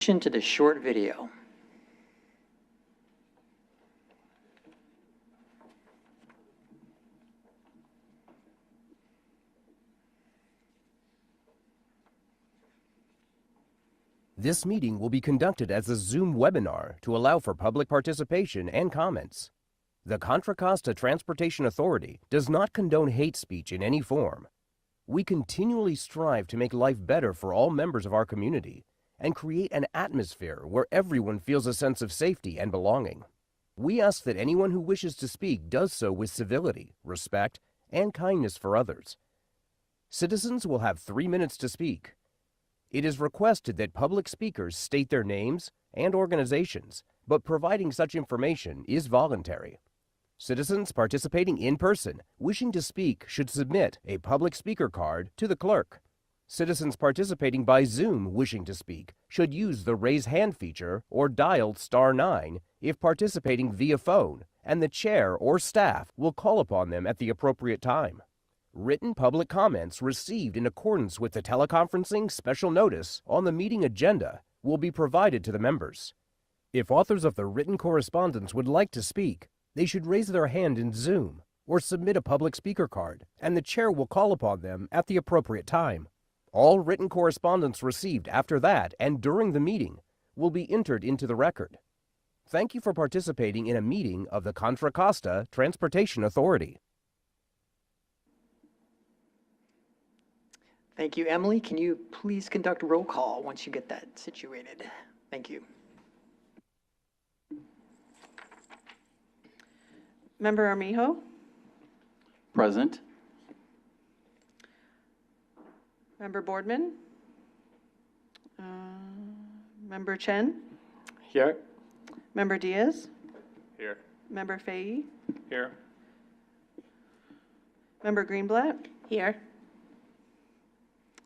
To the short video. This meeting will be conducted as a Zoom webinar to allow for public participation and comments. The Contra Costa Transportation Authority does not condone hate speech in any form. We continually strive to make life better for all members of our community and create an atmosphere where everyone feels a sense of safety and belonging. We ask that anyone who wishes to speak does so with civility, respect, and kindness for others. Citizens will have 3 minutes to speak. It is requested that public speakers state their names and organizations, but providing such information is voluntary. Citizens participating in person wishing to speak should submit a public speaker card to the clerk. Citizens participating by Zoom wishing to speak should use the raise hand feature or dial *9 if participating via phone, and the chair or staff will call upon them at the appropriate time. Written public comments received in accordance with the teleconferencing special notice on the meeting agenda will be provided to the members. If authors of the written correspondence would like to speak, they should raise their hand in Zoom or submit a public speaker card, and the chair will call upon them at the appropriate time. All written correspondence received after that and during the meeting will be entered into the record. Thank you for participating in a meeting of the Contra Costa Transportation Authority. Thank you, Emily. Can you please conduct a roll call once you get that situated? Thank you. Member Armijo? Present. Member Boardman? Member Chen? Here. Member Diaz? Here. Member Fahey? Here. Member Greenblatt? Here.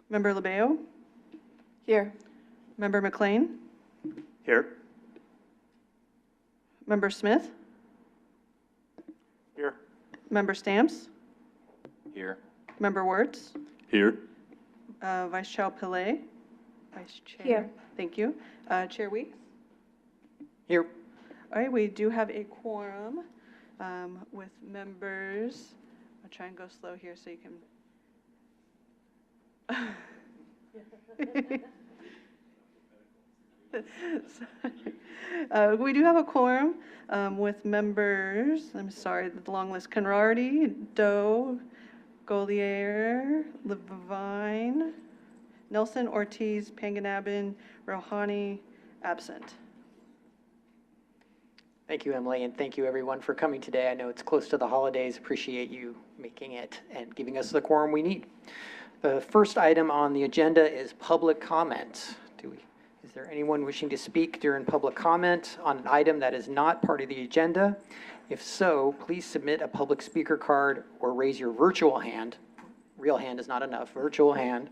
Member Labeo? Here. Member McLean? Here. Member Smith? Here. Member Stamps? Here. Member Wertz? Here. Vice Chair Pillay? Vice Chair? Here. Thank you. Chair Weeks? Here. All right, we do have a quorum with members. I'll try and go slow here so you can. We do have a quorum with members. I'm sorry, the long list. Conrady, Doe, Golier, Levine, Nelson, Ortiz, Panganabin, Rohani, absent. Thank you, Emily, and thank you, everyone, for coming today. I know it's close to the holidays. Appreciate you making it and giving us the quorum we need. The first item on the agenda is public comment. Is there anyone wishing to speak during public comment on an item that is not part of the agenda? If so, please submit a public speaker card or raise your virtual hand. Real hand is not enough, virtual hand,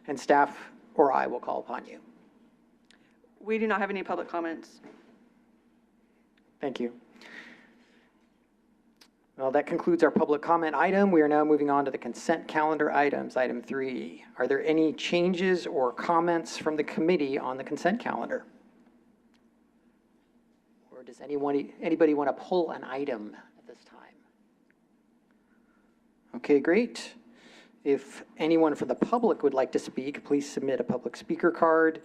and staff or I will call upon you. We do not have any public comments. Thank you. Well, that concludes our public comment item. We are now moving on to the consent calendar items. Item 3. Are there any changes or comments from the committee on the consent calendar? Or does anybody want to pull an item at this time? Okay, great. If anyone from the public would like to speak, please submit a public speaker card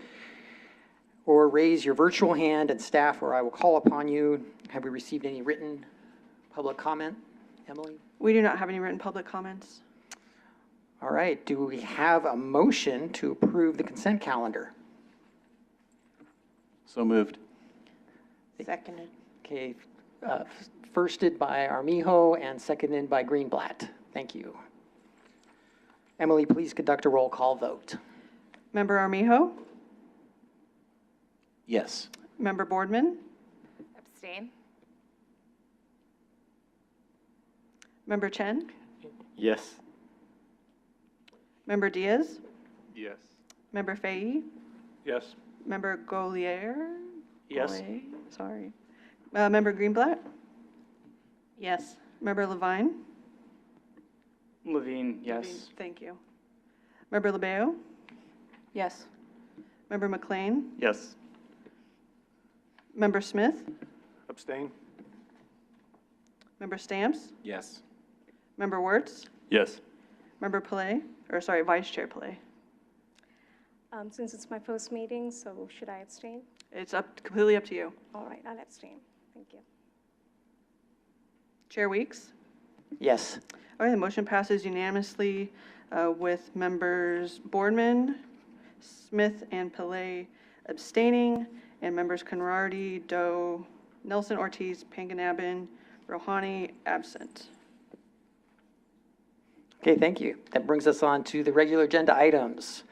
or raise your virtual hand, and staff or I will call upon you. Have we received any written public comment? Emily? We do not have any written public comments. All right. Do we have a motion to approve the consent calendar? So moved. Seconded. Okay. Firsted by Armijo and seconded by Greenblatt. Thank you. Emily, please conduct a roll call vote. Member Armijo? Yes. Member Boardman? Abstain. Member Chen? Yes. Member Diaz? Yes. Member Fahey? Yes. Member Golier? Yes. Golay, sorry. Member Greenblatt? Yes. Member Levine? Levine, yes. Levine, thank you. Member Labeo? Yes. Member McLean? Yes. Member Smith? Abstain? Member Stamps? Yes. Member Wertz? Yes. Member Pillay, or sorry, Vice Chair Pillay. Since it's my first meeting, so should I abstain? It's completely up to you. All right, I'll abstain. Thank you. Chair Weeks? Yes. All right, the motion passes unanimously with members Boardman, Smith, and Pillay abstaining, and members Conrady, Doe, Nelson, Ortiz, Panganabin, Rohani absent. Okay, thank you. That brings us on to the regular agenda items.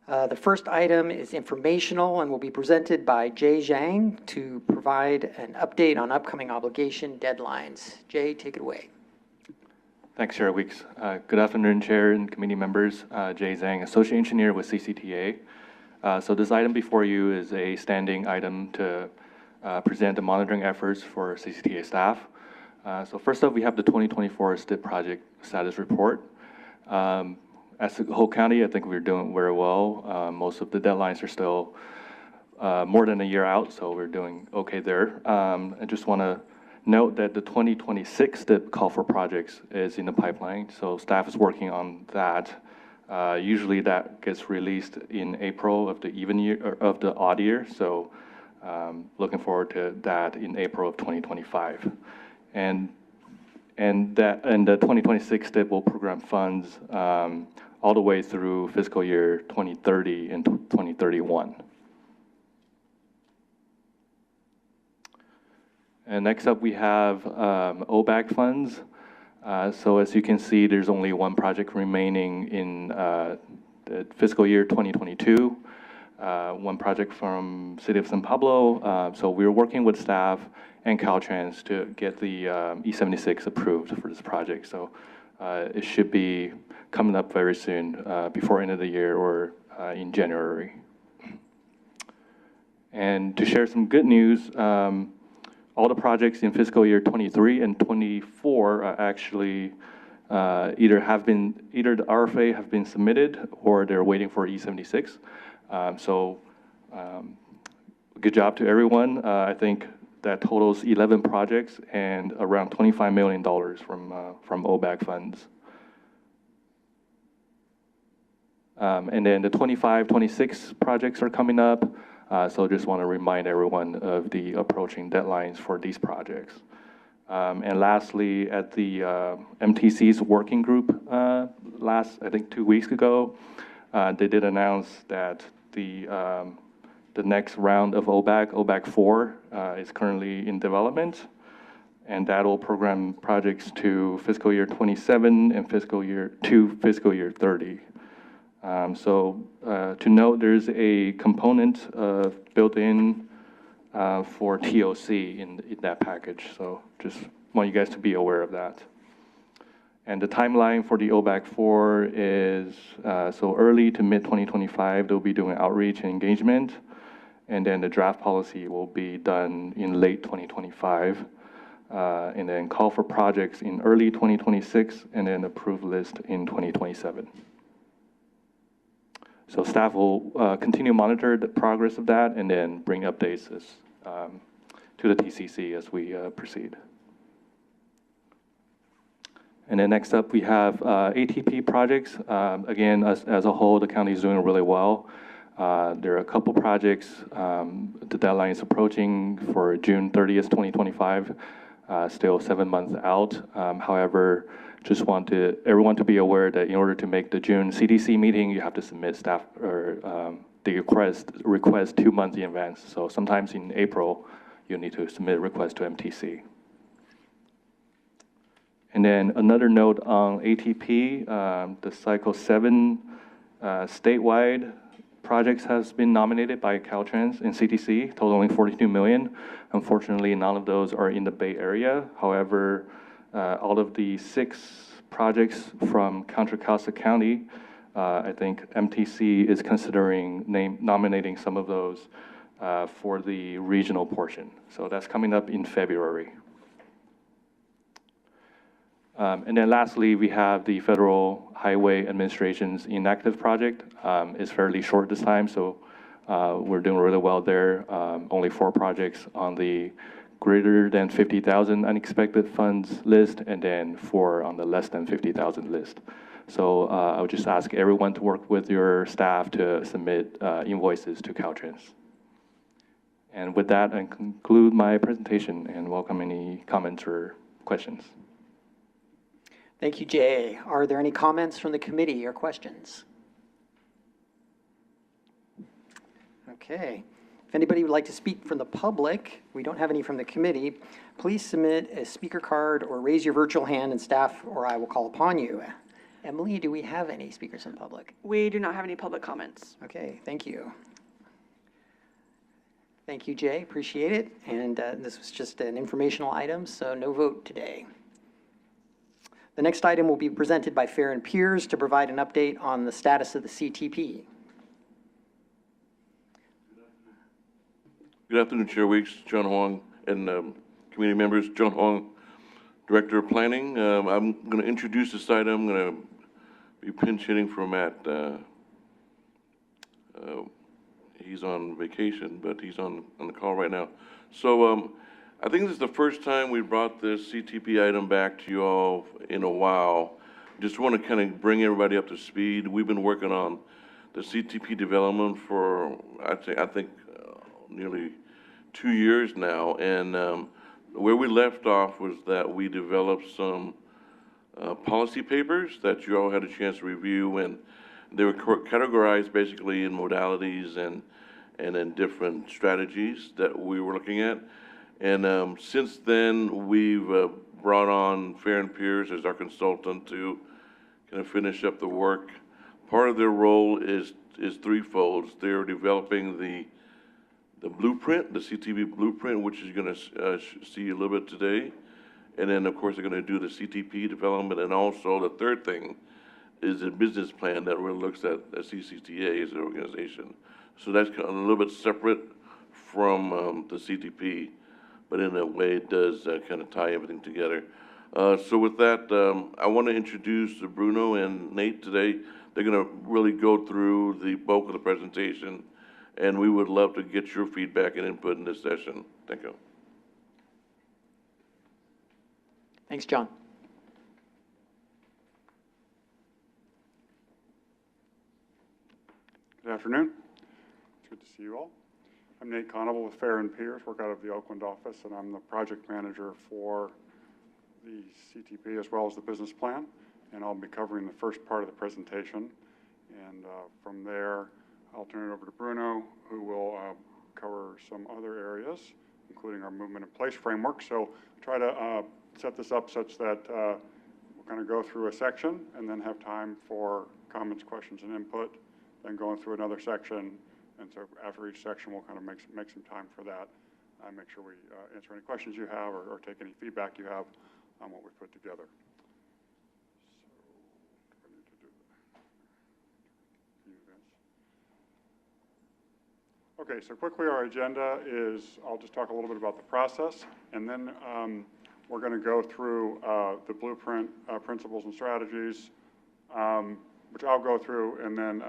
The first item is informational and will be presented by Jay Zhang to provide an update on upcoming obligation deadlines. Jay, take it away. Thanks, Chair Weeks. Good afternoon, Chair and committee members. Jay Zhang, Associate Engineer with CCTA. So this item before you is a standing item to present the monitoring efforts for CCTA staff. So first up, we have the 2024 STIP project status report. As a whole county, I think we're doing very well. Most of the deadlines are still more than a year out, so we're doing okay there. I just want to note that the 2026 STIP call for projects is in the pipeline, so staff is working on that. Usually that gets released in April of the even year or of the odd year, so looking forward to that in April of 2025. And the 2026 STIP will program funds all the way through fiscal year 2030 and 2031. And next up, we have OBAC funds. So as you can see, there's only one project remaining in the fiscal year 2022. One project from City of San Pablo. So we're working with staff and Caltrans to get the E76 approved for this project. So it should be coming up very soon, before end of the year or in January. And to share some good news, all the projects in fiscal year 23 and 24 are actually either the RFA have been submitted or they're waiting for E76. Good job to everyone. I think that totals 11 projects and around $25 million from OBAC funds. And then the 25, 26 projects are coming up. So just want to remind everyone of the approaching deadlines for these projects. And lastly, at the MTC's working group I think 2 weeks ago, they did announce that the next round of OBAC 4, is currently in development, and that will program projects to fiscal year 27 and fiscal year 30. To note, there's a component built in for TOC in that package. So just want you guys to be aware of that. And the timeline for the OBAC 4 is so early to mid 2025, they'll be doing outreach and engagement. And then the draft policy will be done in late 2025. And then call for projects in early 2026 and then approved list in 2027. So staff will continue to monitor the progress of that and then bring updates to the TCC as we proceed. And then next up, we have ATP projects. Again, as a whole, the county is doing really well. There are a couple projects. The deadline is approaching for June 30th, 2025, still 7 months out. However, just want everyone to be aware that in order to make the June CDC meeting, you have to submit staff or the request 2 months in advance. So sometimes in April, you need to submit a request to MTC. And then another note on ATP, the Cycle 7 statewide projects has been nominated by Caltrans and CTC, totaling $42 million. Unfortunately, none of those are in the Bay Area. However, all of the 6 projects from Contra Costa County, I think MTC is considering nominating some of those for the regional portion. So that's coming up in February. And then lastly, we have the Federal Highway Administration's inactive project. It's fairly short this time, so We're doing really well there. Only 4 projects on the greater than 50,000 unexpected funds list, and then 4 on the less than 50,000 list. So I would just ask everyone to work with your staff to submit invoices to Caltrans. And with that, I conclude my presentation and welcome any comments or questions. Thank you, Jay. Are there any comments from the committee or questions? Okay. If anybody would like to speak from the public, we don't have any from the committee, please submit a speaker card or raise your virtual hand and staff or I will call upon you. Emily, do we have any speakers in public? We do not have any public comments. Okay, thank you. Thank you, Jay, appreciate it. And this was just an informational item, so no vote today. The next item will be presented by Fair and Peers to provide an update on the status of the CTP. Good afternoon, Chair Weeks, John Huang, and community members. John Huang, Director of Planning. I'm going to introduce this item. I'm going to be pinch hitting for Matt. He's on vacation, but he's on the call right now. So I think this is the first time we brought this CTP item back to you all in a while. Just want to kind of bring everybody up to speed. We've been working on the CTP development for, I think nearly 2 years now. And where we left off was that we developed some policy papers that you all had a chance to review, and they were categorized basically in modalities and in different strategies that we were looking at. And since then, we've brought on Fair and Peers as our consultant to kind of finish up the work. Part of their role is threefold. They're developing the blueprint, the CTP blueprint, which is going to see a little bit today. And then, of course, they're going to do the CTP development. And also, the third thing is a business plan that really looks at CCTA as an organization. So that's kind of a little bit separate from the CTP, but in a way it does kind of tie everything together. So with that, I want to introduce Bruno and Nate today. They're going to really go through the bulk of the presentation, and we would love to get your feedback and input in this session. Thank you. Thanks, John. Good afternoon. It's good to see you all. I'm Nate Conable with Fair and Peers, work out of the Oakland office, and I'm the project manager for the CTP as well as the business plan. And I'll be covering the first part of the presentation. And from there, I'll turn it over to Bruno, who will cover some other areas, including our movement in place framework. So try to set this up such that we'll kind of go through a section and then have time for comments, questions, and input, then going through another section. And so after each section, we'll kind of make some time for that and make sure we answer any questions you have or take any feedback you have on what we've put together. So, I need to do that. Okay, so quickly our agenda is, I'll just talk a little bit about the process, and then we're going to go through the blueprint principles and strategies, which I'll go through, and then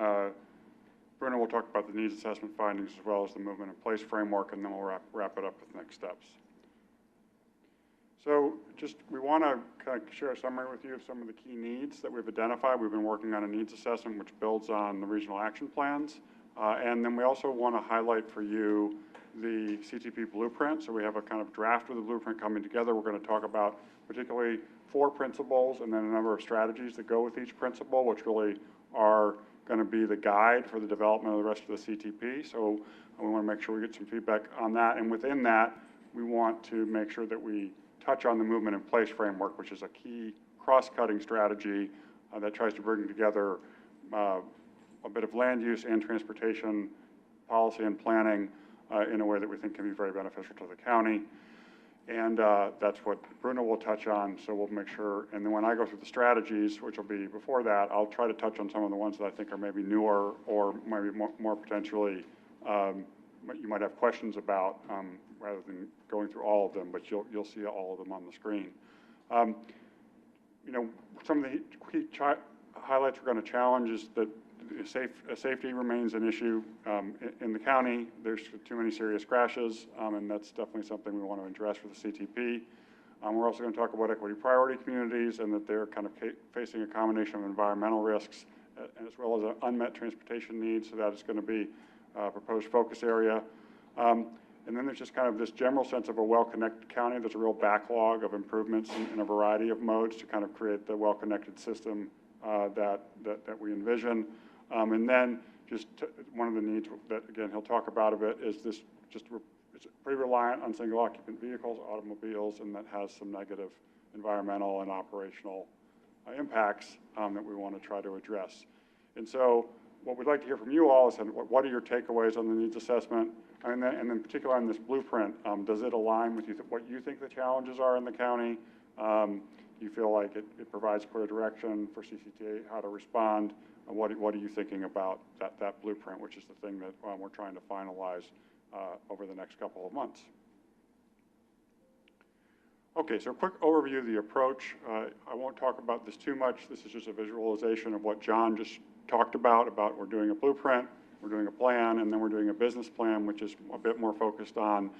Bruno will talk about the needs assessment findings as well as the movement in place framework, and then we'll wrap it up with next steps. So we want to kind of share a summary with you of some of the key needs that we've identified. We've been working on a needs assessment which builds on the regional action plans. And then we also want to highlight for you the CTP blueprint. So we have a kind of draft of the blueprint coming together. We're going to talk about particularly 4 principles and then a number of strategies that go with each principle, which really are going to be the guide for the development of the rest of the CTP. So we want to make sure we get some feedback on that. And within that, we want to make sure that we touch on the movement in place framework, which is a key cross-cutting strategy that tries to bring together a bit of land use and transportation policy and planning in a way that we think can be very beneficial to the county. And that's what Bruno will touch on, so we'll make sure. And then when I go through the strategies, which will be before that, I'll try to touch on some of the ones that I think are maybe newer or maybe more potentially you might have questions about rather than going through all of them, but you'll see all of them on the screen. You know, some of the key highlights we're going to challenge is that Safety remains an issue in the county. There's too many serious crashes, and that's definitely something we want to address with the CTP. We're also going to talk about equity priority communities and that they're kind of facing a combination of environmental risks as well as unmet transportation needs, so that is going to be a proposed focus area. And then there's just kind of this general sense of a well-connected county. There's a real backlog of improvements in a variety of modes to kind of create the well-connected system that we envision. And then just one of the needs that, again, he'll talk about a bit is this it's pretty reliant on single occupant vehicles, automobiles, and that has some negative environmental and operational impacts that we want to try to address. And so what we'd like to hear from you all is what are your takeaways on the needs assessment? And then particularly on this blueprint, does it align with what you think the challenges are in the county? Do you feel like it provides clear direction for CCTA, how to respond? And what are you thinking about that blueprint, which is the thing that we're trying to finalize over the next couple of months? Okay, so a quick overview of the approach. I won't talk about this too much. This is just a visualization of what John just talked about we're doing a blueprint, we're doing a plan, and then we're doing a business plan, which is a bit more focused on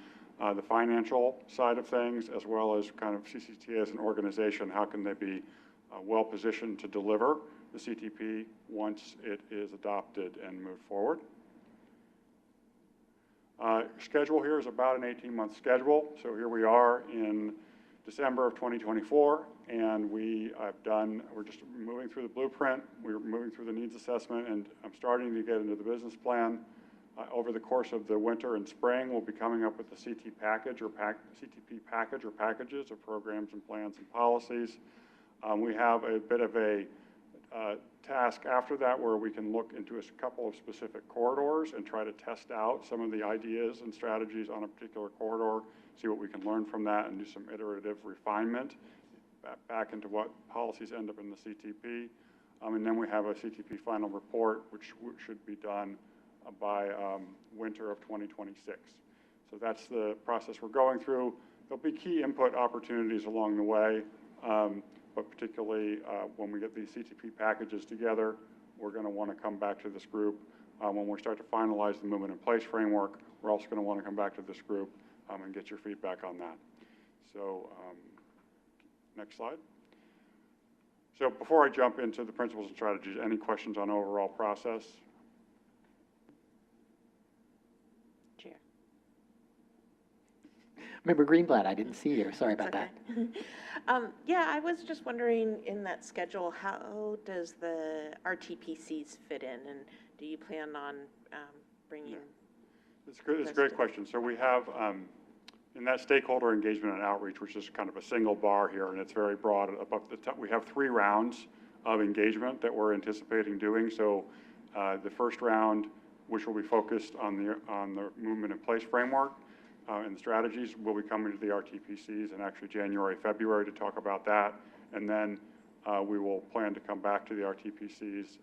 the financial side of things, as well as kind of CCTA as an organization. How can they be well positioned to deliver the CTP once it is adopted and moved forward? Schedule here is about an 18-month schedule. So here we are in December of 2024, and we're just moving through the blueprint, we're moving through the needs assessment, and I'm starting to get into the business plan. Over the course of the winter and spring, we'll be coming up with the CTP package or packages of programs and plans and policies. We have a bit of a task after that where we can look into a couple of specific corridors and try to test out some of the ideas and strategies on a particular corridor, see what we can learn from that, and do some iterative refinement back into what policies end up in the CTP. And then we have a CTP final report, which should be done by winter of 2026. So that's the process we're going through. There'll be key input opportunities along the way, but particularly when we get these CTP packages together, we're going to want to come back to this group. When we start to finalize the movement in place framework, we're also going to want to come back to this group and get your feedback on that. So next slide. So before I jump into the principles and strategies, any questions on overall process? Chair. Member Greenblatt, I didn't see you. Sorry about that. Yeah, I was just wondering in that schedule, how does the RTPCs fit in, and do you plan on bringing? It's a great question. So we have in that stakeholder engagement and outreach, which is kind of a single bar here, and it's very broad. Above the top, we have 3 rounds of engagement that we're anticipating doing. So the first round, which will be focused on the movement in place framework and the strategies, will be coming to the RTPCs in actually January, February to talk about that. And then we will plan to come back to the RTPCs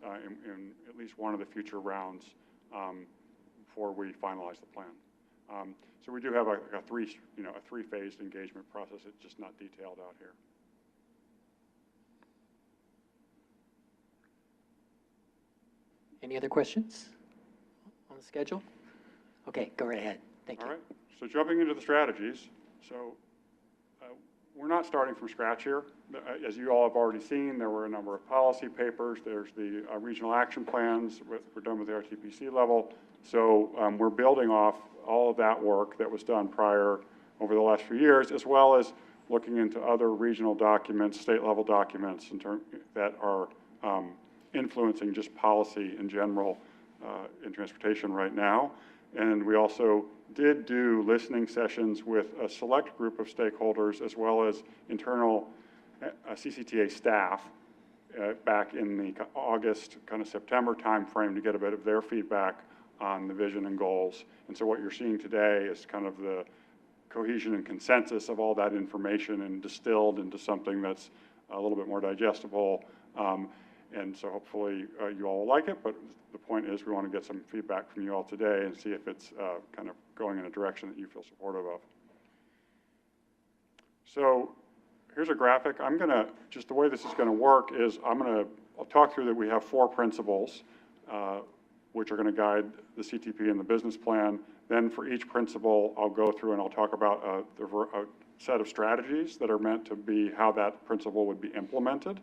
in at least one of the future rounds before we finalize the plan. So we do have a three-phased engagement process. It's just not detailed out here. Any other questions on the schedule? Okay, go right ahead. Thank you. All right. So jumping into the strategies. So we're not starting from scratch here. As you all have already seen, there were a number of policy papers. There's the regional action plans. We're done with the RTPC level. So we're building off all of that work that was done prior over the last few years, as well as looking into other regional documents, state-level documents that are influencing just policy in general in transportation right now. And we also did do listening sessions with a select group of stakeholders, as well as internal CCTA staff back in the August, kind of September timeframe to get a bit of their feedback on the vision and goals. And so what you're seeing today is kind of the cohesion and consensus of all that information and distilled into something that's a little bit more digestible. And so hopefully you all like it, but the point is we want to get some feedback from you all today and see if it's kind of going in a direction that you feel supportive of. So here's a graphic. Just the way this is going to work is I'll talk through that we have 4 principles. which are going to guide the CTP and the business plan. Then for each principle, I'll go through and I'll talk about a set of strategies that are meant to be how that principle would be implemented.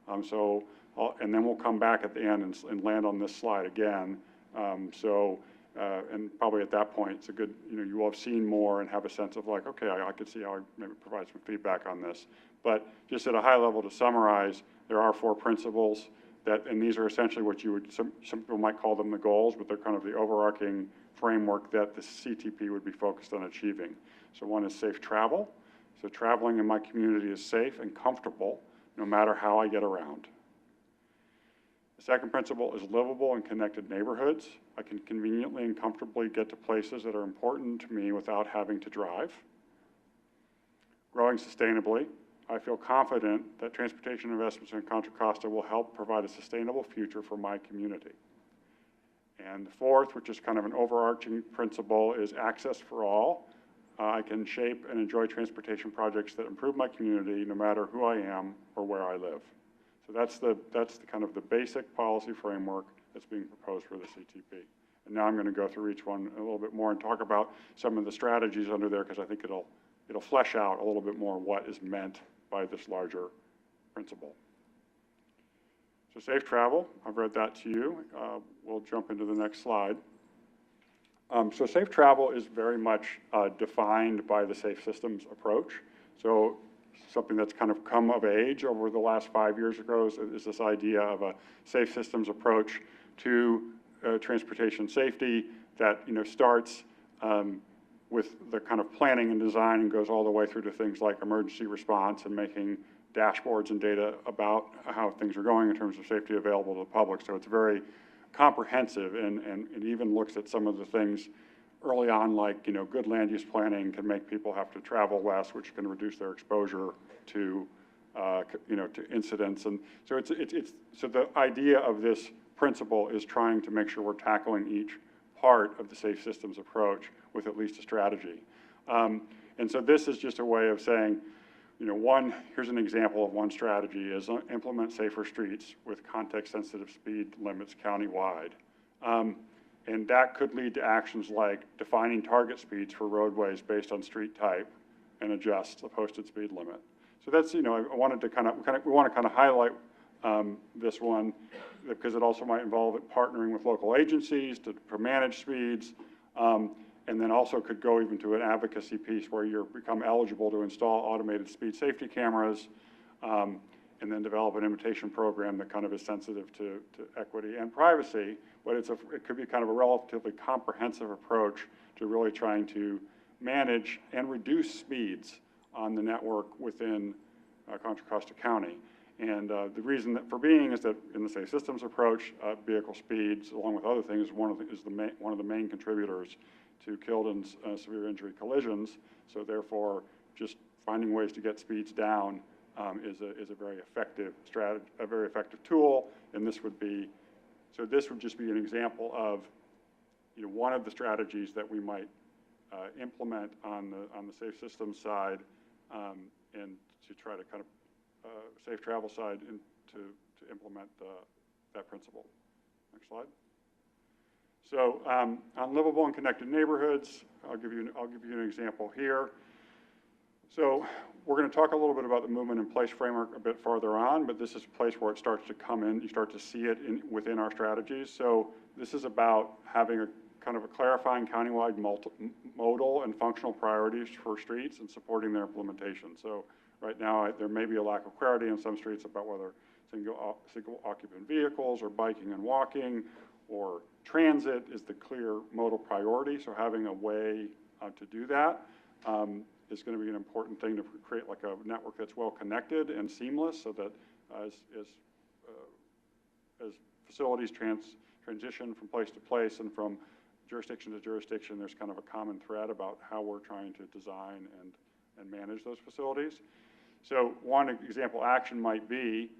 And then we'll come back at the end and land on this slide again. And probably at that point, it's a good, you will have seen more and have a sense of like, okay, I could see how I maybe provide some feedback on this. But just at a high level to summarize, there are 4 principles and these are essentially what some people might call them the goals, but they're kind of the overarching framework that the CTP would be focused on achieving. So one is safe travel. So traveling in my community is safe and comfortable no matter how I get around. The second principle is livable and connected neighborhoods. I can conveniently and comfortably get to places that are important to me without having to drive. Growing sustainably. I feel confident that transportation investments in Contra Costa will help provide a sustainable future for my community. And the fourth, which is kind of an overarching principle, is access for all. I can shape and enjoy transportation projects that improve my community no matter who I am or where I live. So that's the kind of the basic policy framework that's being proposed for the CTP. And now I'm going to go through each one a little bit more and talk about some of the strategies under there because I think it'll flesh out a little bit more what is meant by this larger principle. So safe travel, I've read that to you. We'll jump into the next slide. So safe travel is very much defined by the safe systems approach. So something that's kind of come of age over the last 5 years ago is this idea of a safe systems approach to transportation safety that starts with the kind of planning and design and goes all the way through to things like emergency response and making dashboards and data about how things are going in terms of safety available to the public. So it's very comprehensive and it even looks at some of the things early on, like good land use planning can make people have to travel less, which can reduce their exposure to to incidents. And so so the idea of this principle is trying to make sure we're tackling each part of the safe systems approach with at least a strategy. And so this is just a way of saying, here's an example of one strategy is implement safer streets with context-sensitive speed limits countywide. And that could lead to actions like defining target speeds for roadways based on street type and adjust the posted speed limit. So that's, I wanted to we want to kind of highlight this one because it also might involve partnering with local agencies to manage speeds. And then also could go even to an advocacy piece where you become eligible to install automated speed safety cameras, and then develop an imitation program that kind of is sensitive to equity and privacy. But it could be kind of a relatively comprehensive approach to really trying to manage and reduce speeds on the network within Contra Costa County. And the reason for being is that in the safe systems approach, vehicle speeds, along with other things, is one of the main contributors to killed and severe injury collisions. So therefore, just finding ways to get speeds down is a very effective strategy, a very effective tool. And this would just be an example of one of the strategies that we might implement on the safe systems side, and to try to kind of safe travel side and to implement that principle. Next slide. So on livable and connected neighborhoods, I'll give you an example here. So we're going to talk a little bit about the movement in place framework a bit farther on, but this is a place where it starts to come in. You start to see it within our strategies. So this is about having a kind of a clarifying countywide modal and functional priorities for streets and supporting their implementation. So right now, there may be a lack of clarity in some streets about whether single occupant vehicles or biking and walking or transit is the clear modal priority. So having a way to do that is going to be an important thing to create like a network that's well connected and seamless, so that as facilities transition from place to place and from jurisdiction to jurisdiction, there's kind of a common thread about how we're trying to design and manage those facilities. So one example action might be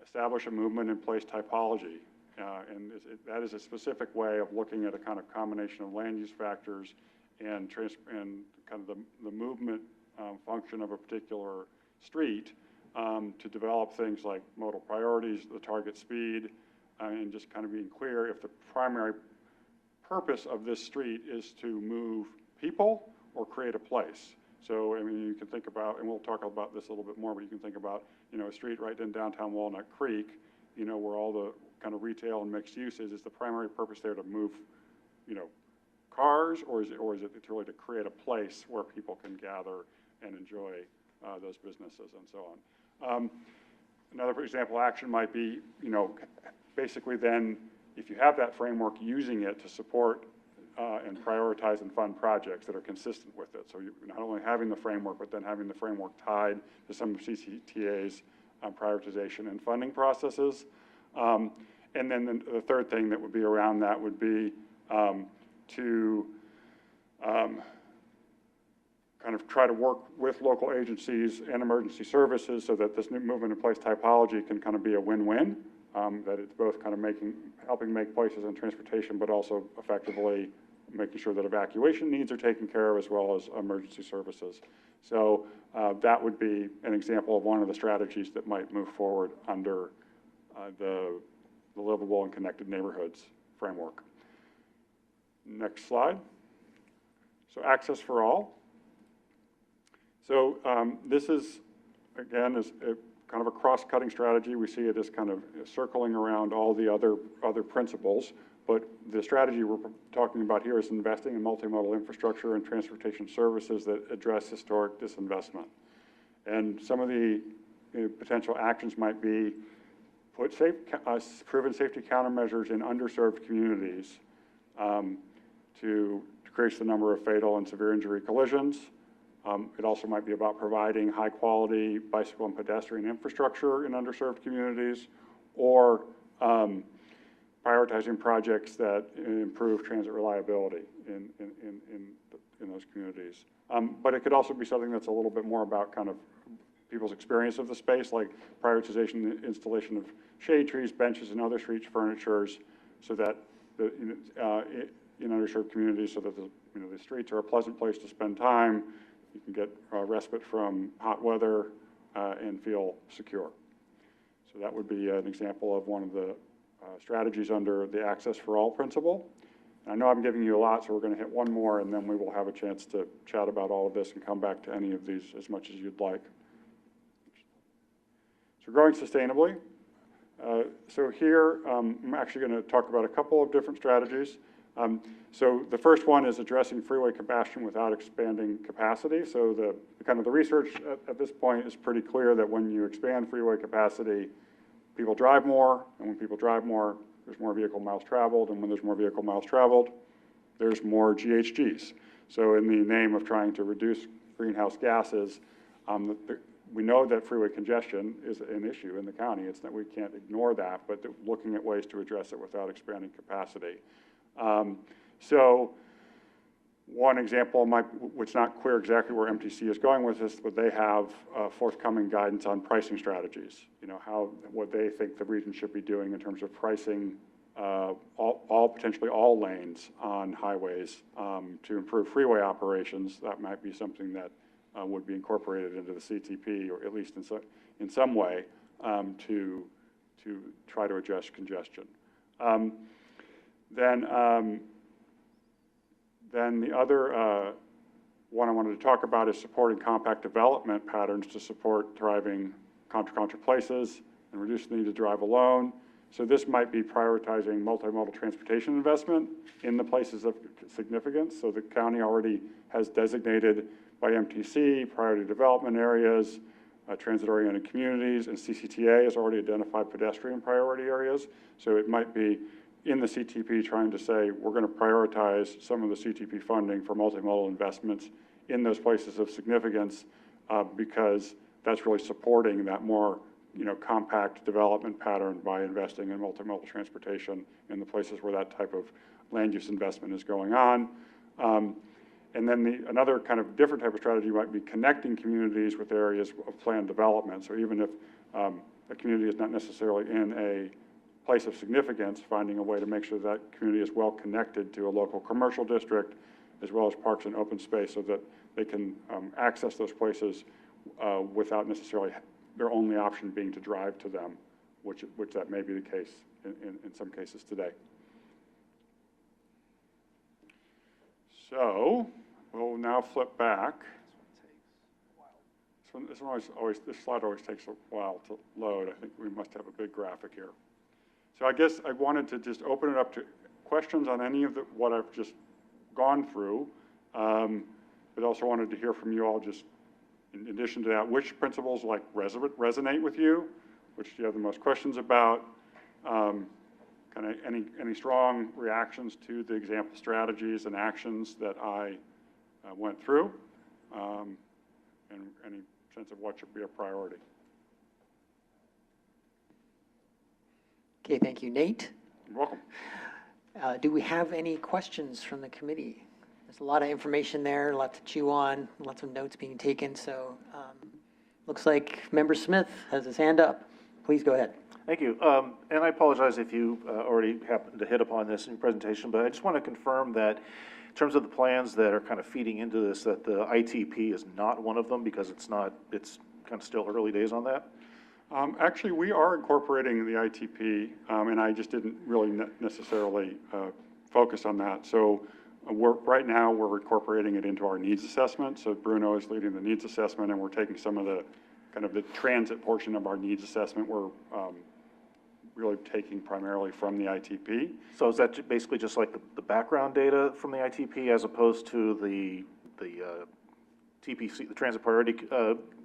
establish a movement in place typology. And that is a specific way of looking at a kind of combination of land use factors and kind of the movement function of a particular street to develop things like modal priorities, the target speed, and just kind of being clear if the primary purpose of this street is to move people or create a place. So, I mean, you can think about, and we'll talk about this a little bit more, but you can think about, you know, a street right in downtown Walnut Creek, you know, where all the kind of retail and mixed use is the primary purpose there to move, you know, cars, or is it really to create a place where people can gather and enjoy those businesses and so on. Another example action might be, you know, basically then, if you have that framework, using it to support and prioritize and fund projects that are consistent with it. So you're not only having the framework, but then having the framework tied to some of CCTA's prioritization and funding processes. And then the third thing that would be around that would be to kind of try to work with local agencies and emergency services so that this new movement in place typology can kind of be a win-win, that it's both kind of helping make places and transportation, but also effectively making sure that evacuation needs are taken care of as well as emergency services. So that would be an example of one of the strategies that might move forward under the Livable and Connected Neighborhoods framework. Next slide. So access for all. So this is, again, is kind of a cross-cutting strategy. We see it as kind of circling around all the other principles, but the strategy we're talking about here is investing in multimodal infrastructure and transportation services that address historic disinvestment. And some of the potential actions might be put proven safety countermeasures in underserved communities to decrease the number of fatal and severe injury collisions. It also might be about providing high-quality bicycle and pedestrian infrastructure in underserved communities, or prioritizing projects that improve transit reliability in those communities. But it could also be something that's a little bit more about kind of people's experience of the space, like prioritization and installation of shade trees, benches, and other street furnitures, so that in underserved communities, so that the streets are a pleasant place to spend time. You can get respite from hot weather and feel secure. So that would be an example of one of the strategies under the Access for All principle. And I know I'm giving you a lot, so we're going to hit one more, and then we will have a chance to chat about all of this and come back to any of these as much as you'd like. So growing sustainably. So here, I'm actually going to talk about a couple of different strategies. So the first one is addressing freeway congestion without expanding capacity. So the research at this point is pretty clear that when you expand freeway capacity, people drive more, and when people drive more, there's more vehicle miles traveled, and when there's more vehicle miles traveled, there's more GHGs. So in the name of trying to reduce greenhouse gases, we know that freeway congestion is an issue in the county. It's that we can't ignore that, but looking at ways to address it without expanding capacity. So one example which not clear exactly where MTC is going with this, but they have forthcoming guidance on pricing strategies. You know, what they think the region should be doing in terms of pricing potentially all lanes on highways to improve freeway operations. That might be something that would be incorporated into the CTP, or at least in some way to try to address congestion. Then the other one I wanted to talk about is supporting compact development patterns to support thriving contra places and reduce the need to drive alone. So this might be prioritizing multimodal transportation investment in the places of significance. So the county already has designated by MTC priority development areas, transit-oriented communities, and CCTA has already identified pedestrian priority areas. So it might be in the CTP trying to say, we're going to prioritize some of the CTP funding for multimodal investments in those places of significance because that's really supporting that more compact development pattern by investing in multimodal transportation in the places where that type of land use investment is going on. And then another kind of different type of strategy might be connecting communities with areas of planned development. So even if a community is not necessarily in a place of significance, finding a way to make sure that community is well connected to a local commercial district, as well as parks and open space, so that they can access those places without necessarily their only option being to drive to them, which that may be the case in some cases today. So we'll now flip back. This slide always takes a while to load. I think we must have a big graphic here. So I guess I wanted to just open it up to questions on any of what I've just gone through, but also wanted to hear from you all, just in addition to that, which principles like resonate with you, which do you have the most questions about, kind of any strong reactions to the example strategies and actions that I went through, and any sense of what should be a priority. Okay, thank you. Nate, You're welcome. do we have any questions from the committee? There's a lot of information there, a lot to chew on, lots of notes being taken, so looks like Member Smith has his hand up. Please go ahead. Thank you. And I apologize if you already happened to hit upon this in your presentation, but I just want to confirm that in terms of the plans that are kind of feeding into this, that the ITP is not one of them, because it's kind of still early days on that? Actually, we are incorporating the ITP, and I just didn't really necessarily focus on that. So right now, we're incorporating it into our needs assessment. So Bruno is leading the needs assessment, and we're taking some of the kind of the transit portion of our needs assessment. We're really taking primarily from the ITP. So is that basically just like the background data from the ITP as opposed to the TPC, the transit priority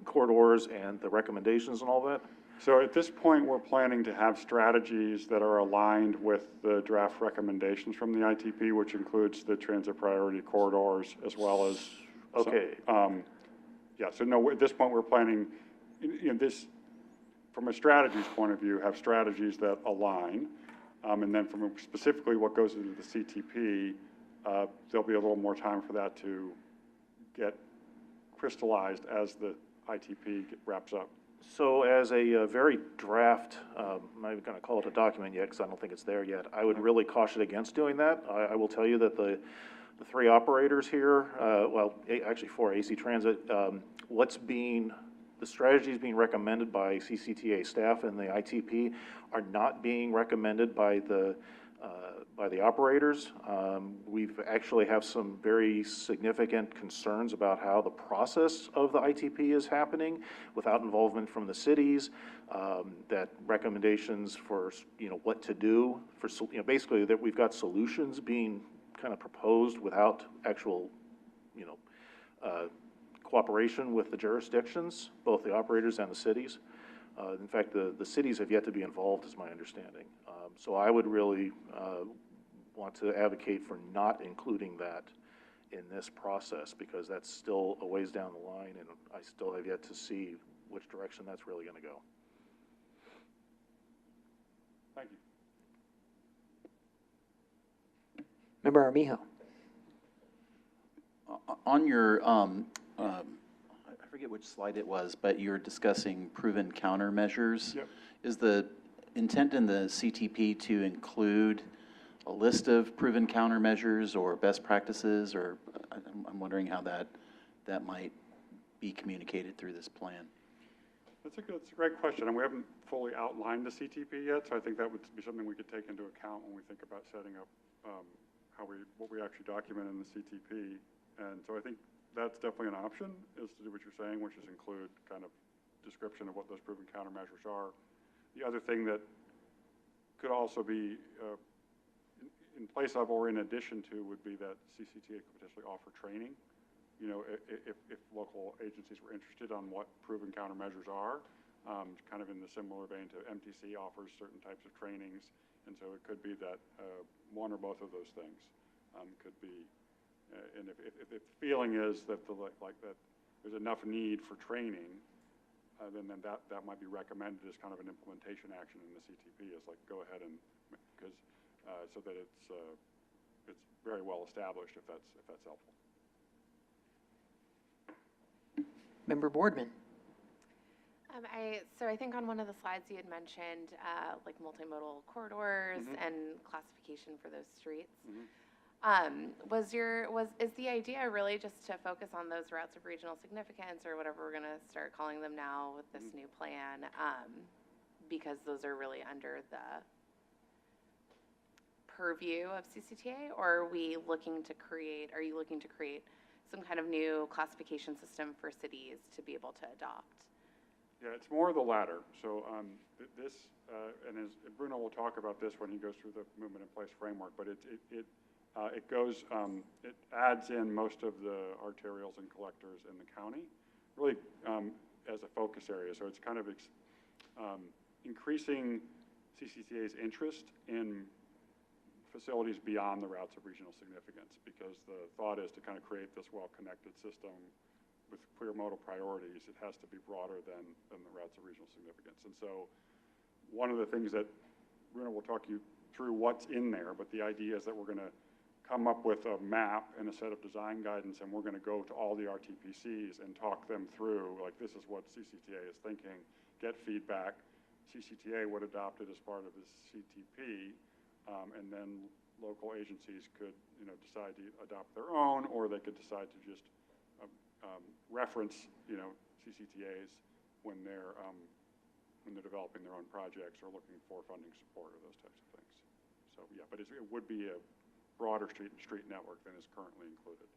corridors and the recommendations and all that? So at this point, we're planning to have strategies that are aligned with the draft recommendations from the ITP, which includes the transit priority corridors as well as. Okay. Yeah, so no, at this point, we're planning, this, from a strategies point of view, have strategies that align. And then from specifically what goes into the CTP, there'll be a little more time for that to get crystallized as the ITP wraps up. So as a very draft, I'm not even going to call it a document yet because I don't think it's there yet, I would really caution against doing that. I will tell you that the three operators here, well, actually 4 AC Transit, the strategies being recommended by CCTA staff and the ITP are not being recommended by the operators. We've actually have some very significant concerns about how the process of the ITP is happening without involvement from the cities, that recommendations for, what to do for, basically that we've got solutions being kind of proposed without actual, cooperation with the jurisdictions, both the operators and the cities. In fact, the cities have yet to be involved, is my understanding. So I would really want to advocate for not including that in this process, because that's still a ways down the line, and I still have yet to see which direction that's really going to go. Thank you. Member Armijo. On your, I forget which slide it was, but you're discussing proven countermeasures. Yep. Is the intent in the CTP to include a list of proven countermeasures or best practices, or I'm wondering how that might be communicated through this plan? That's a great question, and we haven't fully outlined the CTP yet, so I think that would be something we could take into account when we think about setting up what we actually document in the CTP. And so I think that's definitely an option, is to do what you're saying, which is include kind of description of what those proven countermeasures are. The other thing that could also be in place of or in addition to would be that CCTA could potentially offer training. If local agencies were interested on what proven countermeasures are, kind of in the similar vein to MTC offers certain types of trainings. And so it could be that one or both of those things could be, and if the feeling is that that there's enough need for training, then that might be recommended as kind of an implementation action in the CTP, is like go ahead and because so that it's very well established, if that's helpful. Member Boardman. So I think on one of the slides you had mentioned like multimodal corridors and classification for those streets. Is the idea really just to focus on those routes of regional significance, or whatever we're going to start calling them now with this new plan, because those are really under the purview of CCTA, or are you looking to create some kind of new classification system for cities to be able to adopt? Yeah, it's more the latter. So this, and as Bruno will talk about this when he goes through the movement in place framework, but it adds in most of the arterials and collectors in the county, really as a focus area. So it's kind of increasing CCTA's interest in facilities beyond the routes of regional significance, because the thought is to kind of create this well-connected system with clear modal priorities. It has to be broader than the routes of regional significance. And so one of the things that Bruno will talk you through what's in there, but the idea is that we're going to come up with a map and a set of design guidance, and we're going to go to all the RTPCs and talk them through, like, this is what CCTA is thinking, get feedback. CCTA would adopt it as part of the CTP, and then local agencies could, decide to adopt their own, or they could decide to just reference, CCTAs when they're developing their own projects or looking for funding support or those types of things. So yeah, but it would be a broader street network than is currently included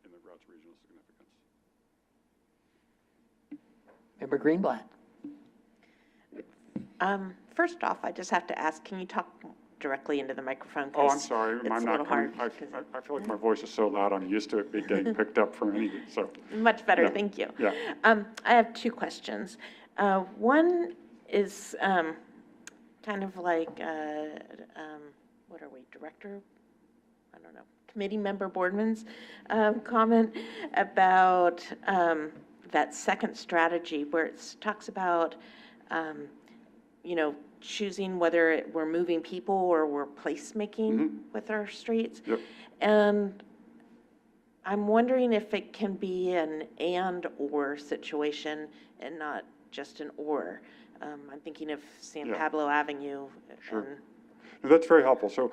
in the routes of regional significance. Member Greenblatt. First off, I just have to ask, can you talk directly into the microphone? Oh, I'm sorry. It's I'm a not little hard. I feel like my voice is so loud. I'm used to it getting picked up from any, so. Much better, Yeah. thank you. Yeah. I have two questions. One is kind of like, what are we, director? I don't know, committee member Boardman's comment about that second strategy where it talks about, choosing whether we're moving people or we're placemaking with our streets. Yep. And I'm wondering if it can be an and/or situation and not just an or. I'm thinking of San Yeah. Pablo Avenue. Sure. and- No, that's very helpful. So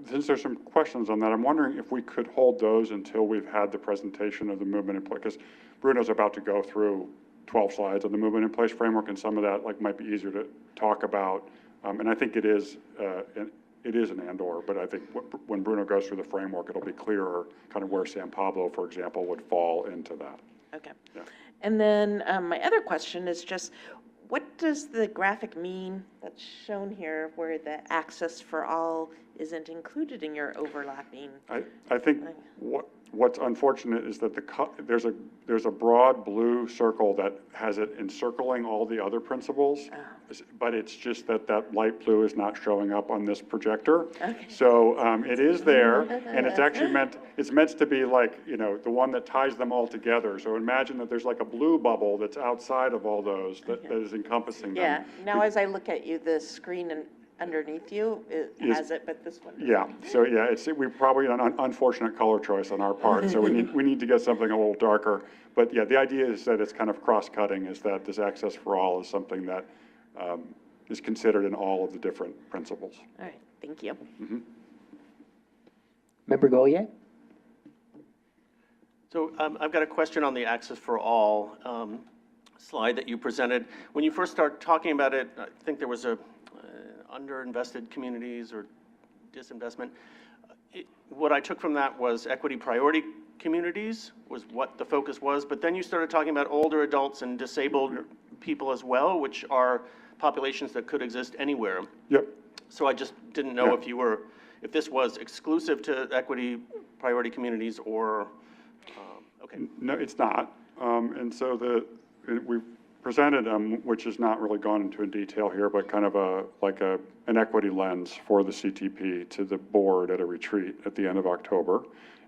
since there's some questions on that, I'm wondering if we could hold those until we've had the presentation of the movement in place, because Bruno's about to go through 12 slides on the movement in place framework, and some of that might be easier to talk about. And I think it is an and/or, but I think when Bruno goes through the framework, it'll be clearer kind of where San Pablo, for example, would fall into that. Okay. Yeah. And then my other question is just, what does the graphic mean that's shown here where the access for all isn't included in your overlapping? I think what's unfortunate is that there's a broad blue circle that has it encircling all the other principles, but it's just that light blue is not showing up on this projector. Okay. So it is there, and it's actually meant to be like, the one that ties them all together. So imagine that there's like a blue bubble that's outside of all those that is encompassing them. Yeah, now as I look at you, the screen underneath you, it has it, but this one doesn't. Yeah, so yeah, we probably an unfortunate color choice on our part, so we need to get something a little darker. But yeah, the idea is that it's kind of cross-cutting, is that this access for all is something that is considered in all of the different principles. All right, thank you. Member Golier. So I've got a question on the Access for All slide that you presented. When you first started talking about it, I think there was a underinvested communities or disinvestment. What I took from that was equity priority communities was what the focus was, but then you started talking about older adults and disabled people as well, which are populations that could exist anywhere. Yep. So I just didn't know if this was exclusive to equity priority communities or, okay. No, it's not. And so we've presented which has not really gone into detail here, but kind of an equity lens for the CTP to the board at a retreat at the end of October.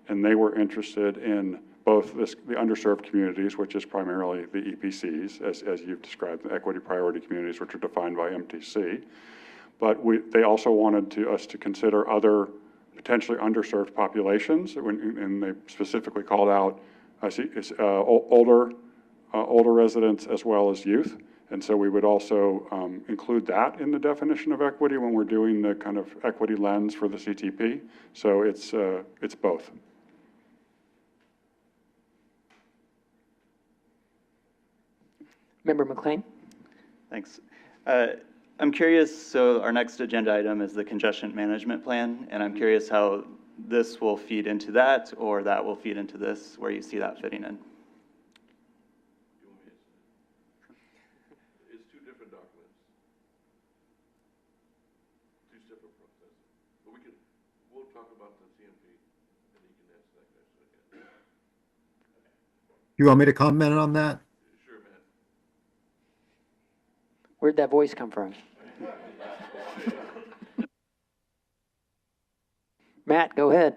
And they were interested in both the underserved communities, which is primarily the EPCs, as you've described, the equity priority communities, which are defined by MTC. But they also wanted us to consider other potentially underserved populations, and they specifically called out older residents as well as youth. And so we would also include that in the definition of equity when we're doing the kind of equity lens for the CTP. So it's both. Member McLean. Thanks. I'm curious, so our next agenda item is the congestion management plan, and I'm curious how this will feed into that, or that will feed into this, where you see that fitting in. It's two different documents. Two separate processes. But we'll talk about the CMP, and you can answer that question again. You want me to comment on that? Sure, Matt. Where'd that voice come from? Matt, go ahead.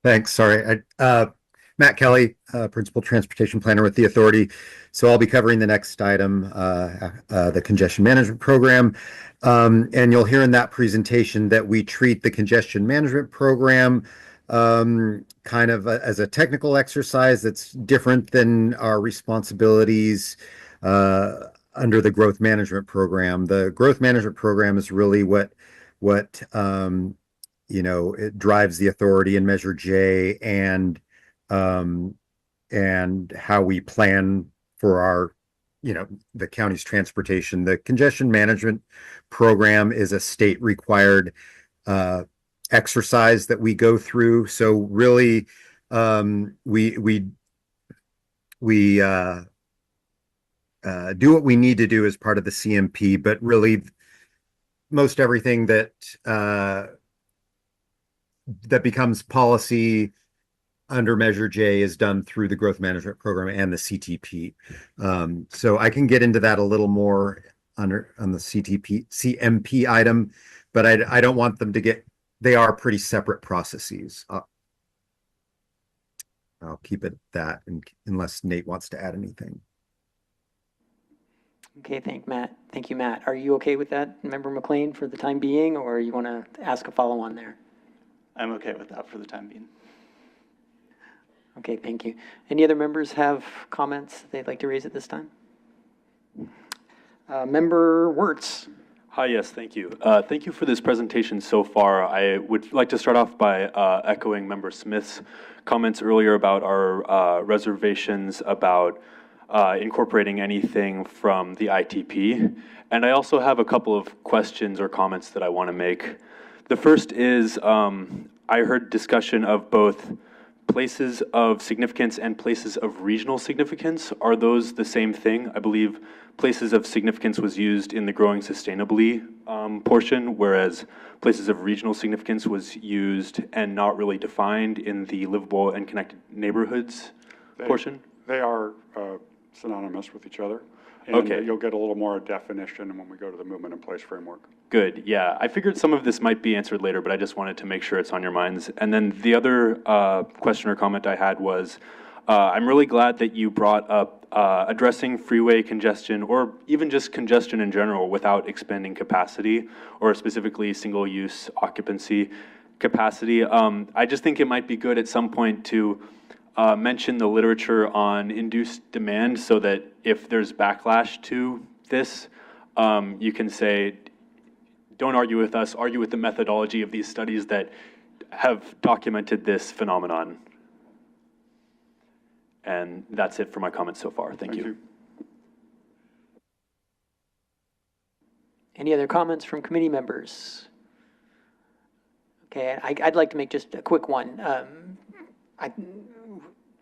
Thanks. Sorry. Matt Kelly, Principal Transportation Planner with the Authority. So I'll be covering the next item, the Congestion Management Program. And you'll hear in that presentation that we treat the Congestion Management Program kind of as a technical exercise that's different than our responsibilities under the Growth Management Program. The Growth Management Program is really what it drives the authority in Measure J and how we plan for our, the county's transportation. The Congestion Management Program is a state required exercise that we go through. So really, we do what we need to do as part of the CMP, but really most everything that becomes policy under Measure J is done through the Growth Management Program and the CTP. So I can get into that a little more on the CMP item, but I don't want them to they are pretty separate processes. I'll keep it at that unless Nate wants to add anything. Okay, thank you, Matt. Are you okay with that, Member McLean, for the time being, or you want to ask a follow-on there? I'm okay with that for the time being. Okay, thank you. Any other members have comments they'd like to raise at this time? Member Wirtz. Hi, yes, thank you. Thank you for this presentation so far. I would like to start off by echoing Member Smith's comments earlier about our reservations about incorporating anything from the ITP. And I also have a couple of questions or comments that I want to make. The first is, I heard discussion of both places of significance and places of regional significance. Are those the same thing? I believe places of significance was used in the growing sustainably portion, whereas places of regional significance was used and not really defined in the livable and connected neighborhoods portion? They are synonymous with each other. And Okay. you'll get a little more definition when we go to the movement in place framework. Good, yeah. I figured some of this might be answered later, but I just wanted to make sure it's on your minds. And then the other question or comment I had was, I'm really glad that you brought up addressing freeway congestion or even just congestion in general without expanding capacity or specifically single-use occupancy capacity. I just think it might be good at some point to mention the literature on induced demand so that if there's backlash to this, you can say, don't argue with us, argue with the methodology of these studies that have documented this phenomenon. And that's it for my comments so far. Thank you. Any other comments from committee members? Okay, I'd like to make just a quick one. I'm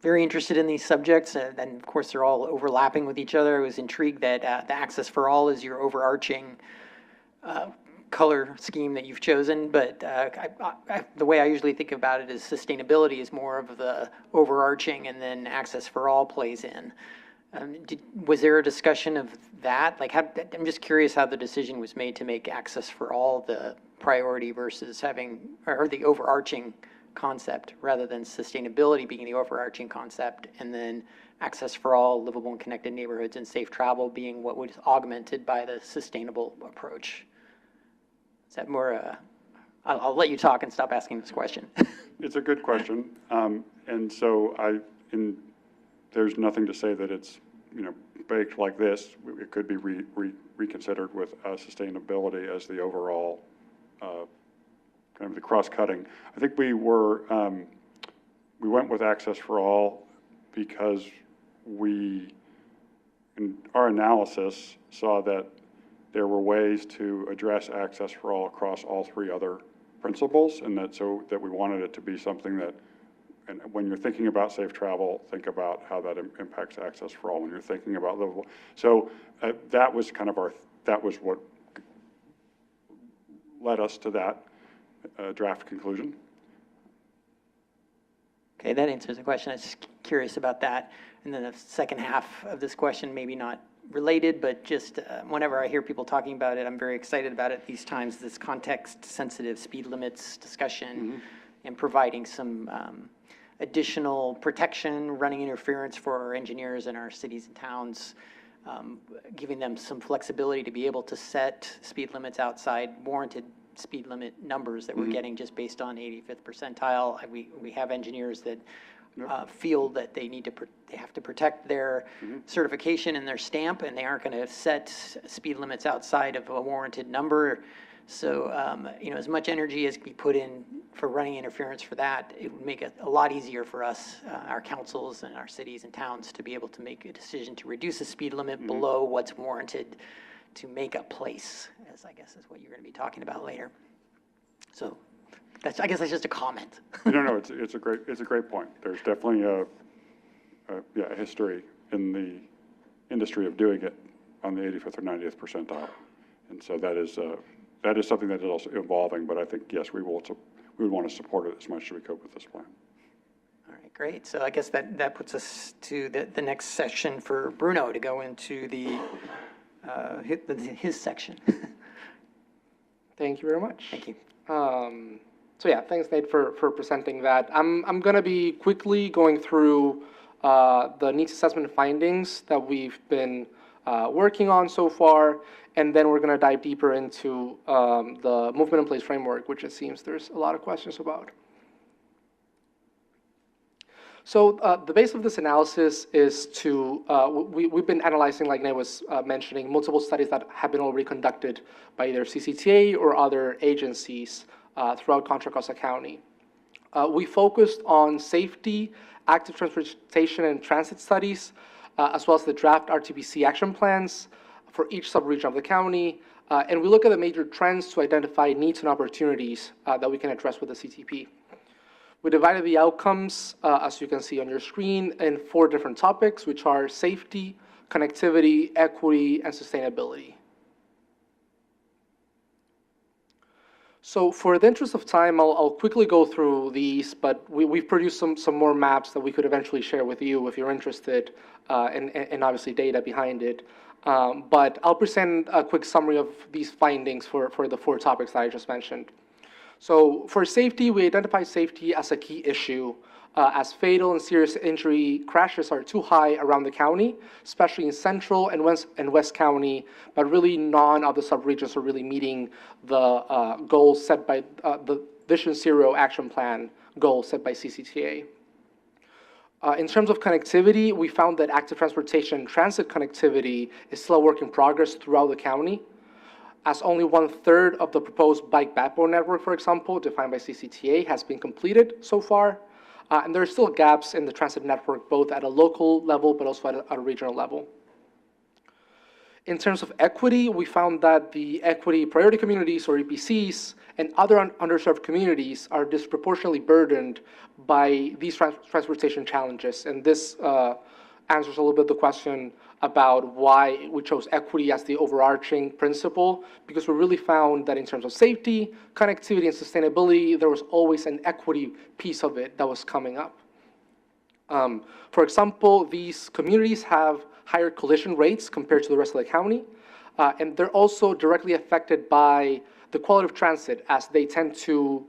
very interested in these subjects, and of course they're all overlapping with each other. I was intrigued that the Access for All is your overarching color scheme that you've chosen, but the way I usually think about it is sustainability is more of the overarching, and then Access for All plays in. Was there a discussion of that? Like, I'm just curious how the decision was made to make Access for All the priority versus having, or the overarching concept, rather than sustainability being the overarching concept, and then Access for All, livable and connected neighborhoods, and safe travel being what was augmented by the sustainable approach. Is that more, I'll let you talk and stop asking this question. It's a good question. And so there's nothing to say that it's, baked like this. It could be reconsidered with sustainability as the overall, kind of the cross-cutting. I think we went with Access for All because we, in our analysis, saw that there were ways to address access for all across all three other principles, and so that we wanted it to be something that, and when you're thinking about safe travel, think about how that impacts access for all. When you're thinking about livable, so that was kind of that was what led us to that draft conclusion. Okay, that answers the question. I was just curious about that. And then the second half of this question, maybe not related, but just whenever I hear people talking about it, I'm very excited about it these times, this context-sensitive speed limits discussion and providing some additional protection, running interference for our engineers in our cities and towns, giving them some flexibility to be able to set speed limits outside warranted speed limit numbers that we're getting just based on 85th percentile. We have engineers that feel that they need to they have to protect their certification and their stamp, and they aren't going to set speed limits outside of a warranted number. So you know, as much energy as we put in for running interference for that, it would make it a lot easier for us, our councils and our cities and towns, to be able to make a decision to reduce the speed limit below what's warranted to make a place, as I guess is what you're going to be talking about later. So I guess that's just a comment. No, it's a great point. There's definitely a history in the industry of doing it on the 85th or 90th percentile, and so that is something that is also evolving. But I think yes, we would want to support it as much as we could with this plan. All right, great. So I guess that puts us to the next section for Bruno to go into his section. Thank you very much. Thank you. So yeah, thanks, Nate, for presenting that. I'm going to be quickly going through the needs assessment findings that we've been working on so far, and then we're going to dive deeper into the movement in place framework, which it seems there's a lot of questions about. So the base of this analysis is to, we've been analyzing, like Nate was mentioning, multiple studies that have been already conducted by either CCTA or other agencies throughout Contra Costa County. We focused on safety, active transportation and transit studies, as well as the draft RTPC action plans for each subregion of the county. And we look at the major trends to identify needs and opportunities that we can address with the CTP. We divided the outcomes, as you can see on your screen, in 4 different topics, which are safety, connectivity, equity, and sustainability. So for the interest of time, I'll quickly go through these, but we've produced some more maps that we could eventually share with you if you're interested, and obviously data behind it. But I'll present a quick summary of these findings for the 4 topics that I just mentioned. So for safety, we identify safety as a key issue, as fatal and serious injury crashes are too high around the county, especially in Central and West County, but really none of the subregions are really meeting the goals set by the Vision Zero action plan goals set by CCTA. In terms of connectivity, we found that active transportation and transit connectivity is still a work in progress throughout the county, as only 1/3 of the proposed bike backbone network, for example, defined by CCTA, has been completed so far. And there are still gaps in the transit network, both at a local level, but also at a regional level. In terms of equity, we found that the equity priority communities, or EPCs, and other underserved communities are disproportionately burdened by these transportation challenges. And this answers a little bit the question about why we chose equity as the overarching principle, because we really found that in terms of safety, connectivity, and sustainability, there was always an equity piece of it that was coming up. For example, these communities have higher collision rates compared to the rest of the county, and they're also directly affected by the quality of transit, as they tend to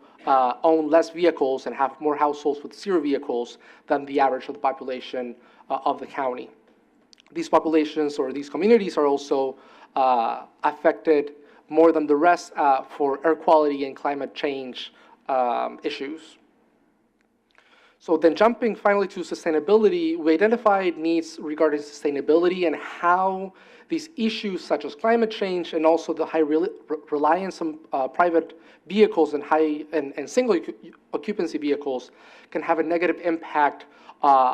own less vehicles and have more households with 0 vehicles than the average of the population of the county. These populations or these communities are also affected more than the rest for air quality and climate change issues. So then jumping finally to sustainability, we identified needs regarding sustainability and how these issues such as climate change and also the high reliance on private vehicles and single occupancy vehicles can have a negative impact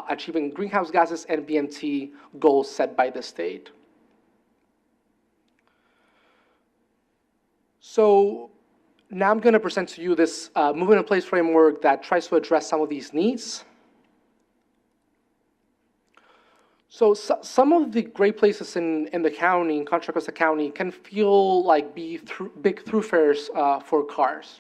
achieving greenhouse gases and BMT goals set by the state. So now I'm going to present to you this movement in place framework that tries to address some of these needs. So some of the great places in the county, in Contra Costa County, can feel like big thoroughfares for cars.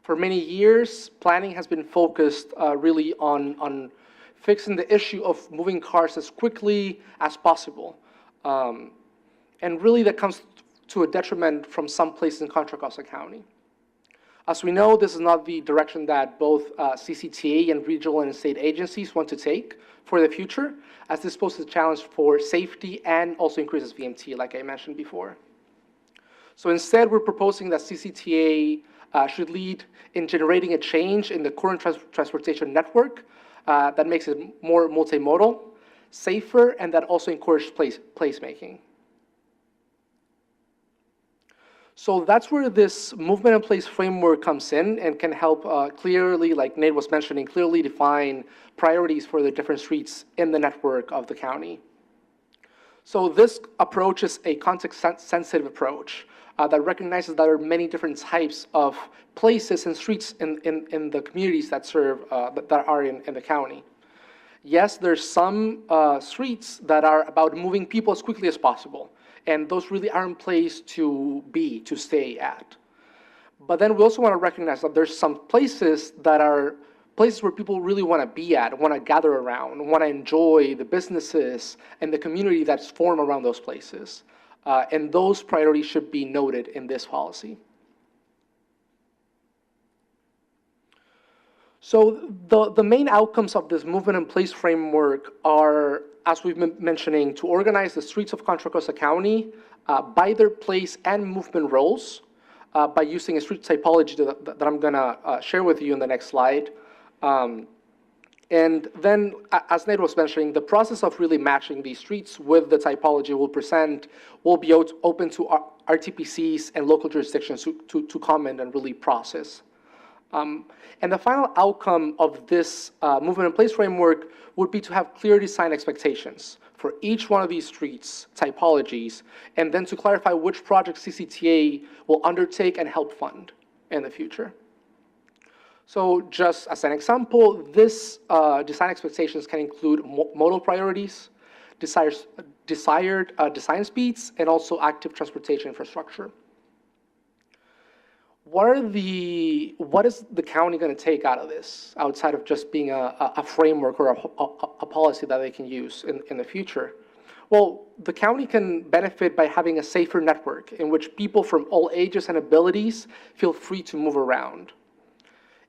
For many years, planning has been focused really on fixing the issue of moving cars as quickly as possible. And really that comes to a detriment from some places in Contra Costa County. As we know, this is not the direction that both CCTA and regional and state agencies want to take for the future, as this poses a challenge for safety and also increases VMT, like I mentioned before. So instead, we're proposing that CCTA should lead in generating a change in the current transportation network that makes it more multimodal, safer, and that also encourages placemaking. So that's where this movement in place framework comes in and can help clearly, like Nate was mentioning, clearly define priorities for the different streets in the network of the county. So this approach is a context-sensitive approach that recognizes that there are many different types of places and streets in the communities that serve, that are in the county. Yes, there's some streets that are about moving people as quickly as possible. And those really aren't places to stay at. But then we also want to recognize that there's some places that are places where people really want to be at, want to gather around, want to enjoy the businesses and the community that's formed around those places. And those priorities should be noted in this policy. So the main outcomes of this movement in place framework are, as we've been mentioning, to organize the streets of Contra Costa County by their place and movement roles by using a street typology that I'm going to share with you in the next slide. And then, as Nate was mentioning, the process of really matching these streets with the typology we'll present will be open to RTPCs and local jurisdictions to comment and really process. And the final outcome of this movement in place framework would be to have clear design expectations for each one of these streets typologies, and then to clarify which projects CCTA will undertake and help fund in the future. So just as an example, this design expectations can include modal priorities, desired design speeds, and also active transportation infrastructure. What is the county going to take out of this, outside of just being a framework or a policy that they can use in the future? Well, the county can benefit by having a safer network in which people from all ages and abilities feel free to move around.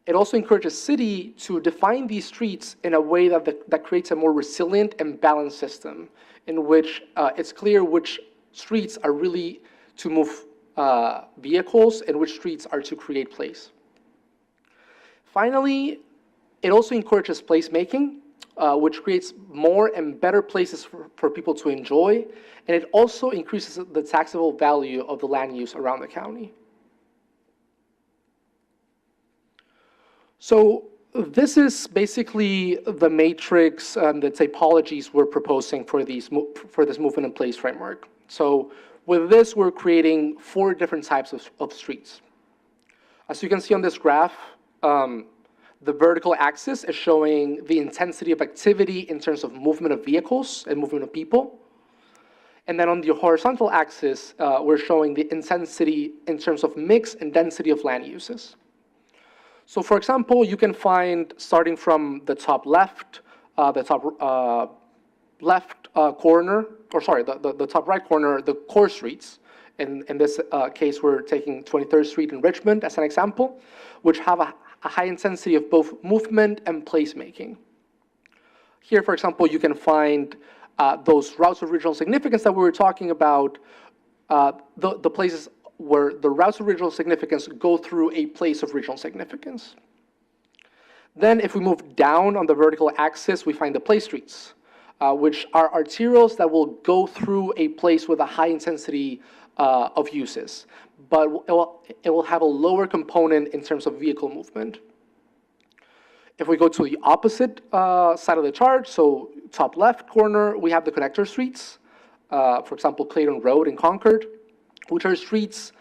It also encourages city to define these streets in a way that creates a more resilient and balanced system, in which it's clear which streets are really to move vehicles and which streets are to create place. Finally, it also encourages placemaking, which creates more and better places for people to enjoy, and it also increases the taxable value of the land use around the county. So this is basically the matrix and the typologies we're proposing for this movement in place framework. So with this, we're creating 4 different types of streets. As you can see on this graph, the vertical axis is showing the intensity of activity in terms of movement of vehicles and movement of people. And then on the horizontal axis, we're showing the intensity in terms of mix and density of land uses. So for example, you can find, starting from the top left, the top corner, or sorry, the top right corner, the core streets. In this case, we're taking 23rd Street in Richmond as an example, which have a high intensity of both movement and placemaking. Here, for example, you can find those routes of regional significance that we were talking about, the places where the routes of regional significance go through a place of regional significance. Then if we move down on the vertical axis, we find the place streets, which are arterials that will go through a place with a high intensity of uses, but it will have a lower component in terms of vehicle movement. If we go to the opposite side of the chart, so top left corner, we have the connector streets, for example, Clayton Road in Concord, which are streets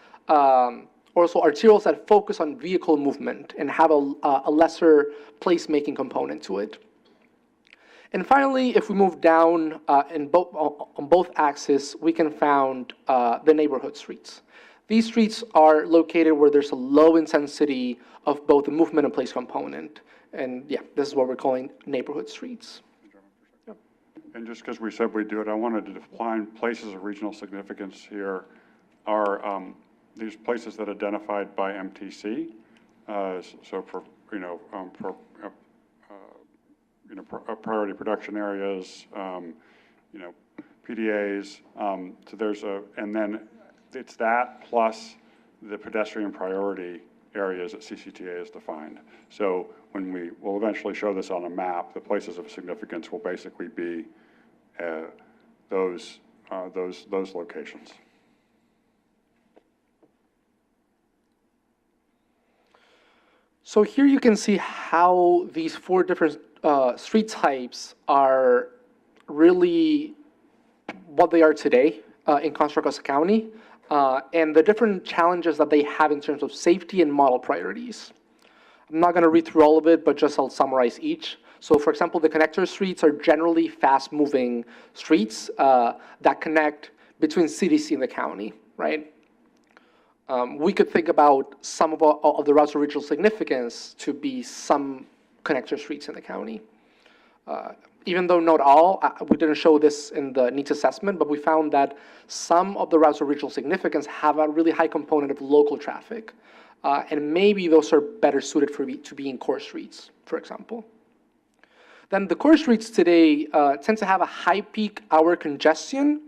also arterials that focus on vehicle movement and have a lesser placemaking component to it. And finally, if we move down on both axes, we can find the neighborhood streets. These streets are located where there's a low intensity of both the movement and place component. And yeah, this is what we're calling neighborhood streets. And just because we said we'd do it, I wanted to define places of regional significance here are these places that are identified by MTC. So for, priority production areas, PDAs. So there's and then it's that plus the pedestrian priority areas that CCTA has defined. So when we'll eventually show this on a map, the places of significance will basically be those locations. So here you can see how these 4 different street types are really what they are today in Contra Costa County, and the different challenges that they have in terms of safety and model priorities. I'm not going to read through all of it, but just I'll summarize each. So for example, the connector streets are generally fast-moving streets that connect between cities in the county, right? We could think about some of the routes of regional significance to be some connector streets in the county. Even though not all, we didn't show this in the needs assessment, but we found that some of the routes of regional significance have a really high component of local traffic. And maybe those are better suited to be in core streets, for example. Then the core streets today tend to have a high peak hour congestion,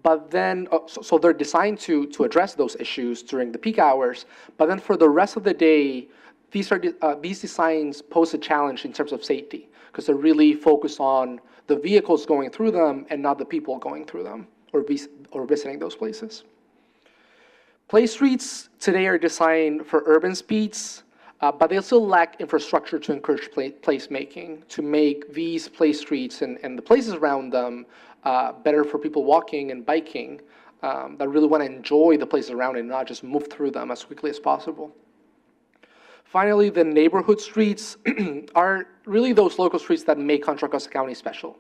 but then, so they're designed to address those issues during the peak hours, but then for the rest of the day, these designs pose a challenge in terms of safety, because they're really focused on the vehicles going through them and not the people going through them or visiting those places. Place streets today are designed for urban speeds, but they still lack infrastructure to encourage placemaking, to make these place streets and the places around them better for people walking and biking that really want to enjoy the places around it and not just move through them as quickly as possible. Finally, the neighborhood streets are really those local streets that make Contra Costa County special.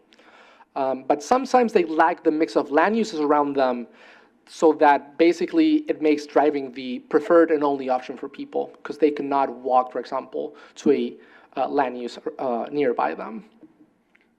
But sometimes they lack the mix of land uses around them, so that basically it makes driving the preferred and only option for people, because they cannot walk, for example, to a land use nearby them.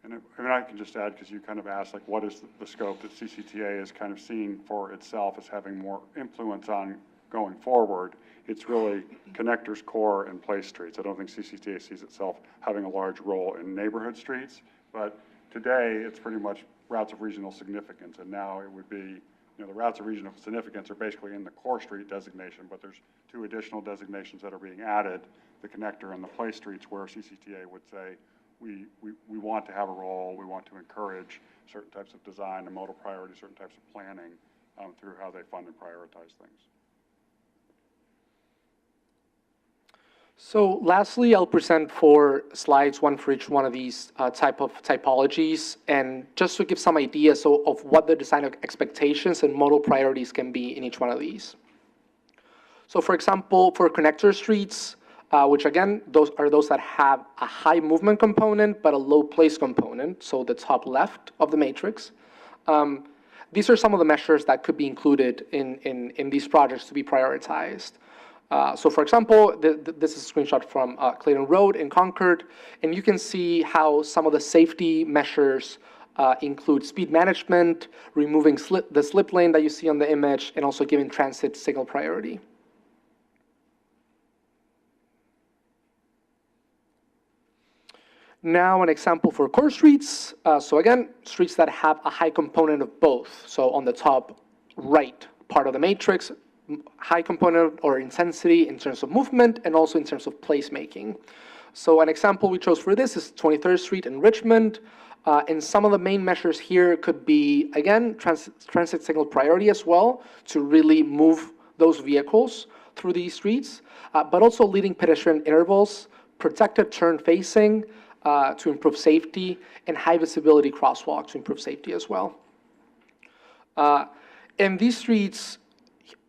And I can just add, because you kind of asked, like, what is the scope that CCTA is kind of seeing for itself as having more influence on going forward? It's really connectors, core, and place streets. I don't think CCTA sees itself having a large role in neighborhood streets, but today it's pretty much routes of regional significance, and now it would be, the routes of regional significance are basically in the core street designation, but there's 2 additional designations that are being added, the connector and the place streets, where CCTA would say, we want to have a role, we want to encourage certain types of design and modal priority, certain types of planning through how they fund and prioritize things. So lastly, I'll present 4 slides, one for each one of these type of typologies, and just to give some ideas of what the design expectations and modal priorities can be in each one of these. So for example, for connector streets, which again, those that have a high movement component but a low place component, so the top left of the matrix. These are some of the measures that could be included in these projects to be prioritized. So for example, this is a screenshot from Clayton Road in Concord, and you can see how some of the safety measures include speed management, removing the slip lane that you see on the image, and also giving transit signal priority. Now an example for core streets. So again, streets that have a high component of both. So on the top right part of the matrix, high component or intensity in terms of movement and also in terms of placemaking. So an example we chose for this is 23rd Street in Richmond. And some of the main measures here could be, again, transit signal priority as well, to really move those vehicles through these streets, but also leading pedestrian intervals, protected turn facing to improve safety, and high visibility crosswalk to improve safety as well. And these streets,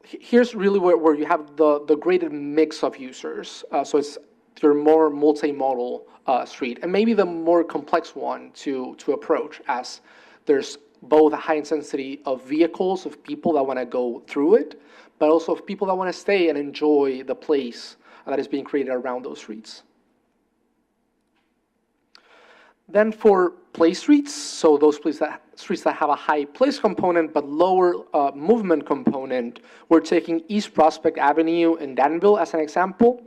here's really where you have the graded mix of users. So it's your more multimodal street, and maybe the more complex one to approach, as there's both a high intensity of vehicles, of people that want to go through it, but also of people that want to stay and enjoy the place that is being created around those streets. Then for place streets, so those streets that have a high place component but lower movement component, we're taking East Prospect Avenue in Danville as an example.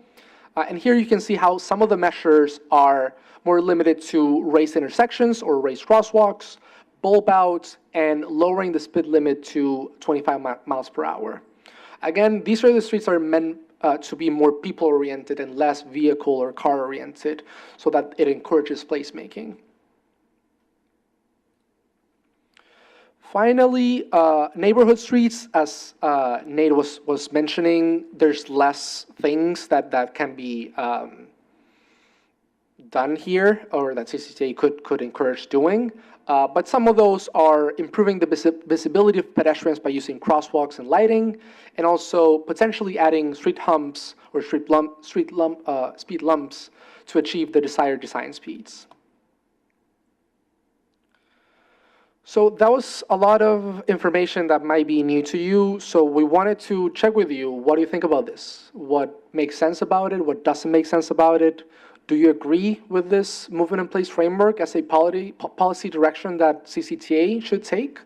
And here you can see how some of the measures are more limited to raised intersections or raised crosswalks, bulb outs, and lowering the speed limit to 25 miles per hour. Again, these are the streets that are meant to be more people-oriented and less vehicle or car-oriented, so that it encourages placemaking. Finally, neighborhood streets, as Nate was mentioning, there's less things that can be done here, or that CCTA could encourage doing. But some of those are improving the visibility of pedestrians by using crosswalks and lighting, and also potentially adding street humps or speed lumps to achieve the desired design speeds. So that was a lot of information that might be new to you. So we wanted to check with you. What do you think about this? What makes sense about it? What doesn't make sense about it? Do you agree with this movement in place framework as a policy direction that CCTA should take?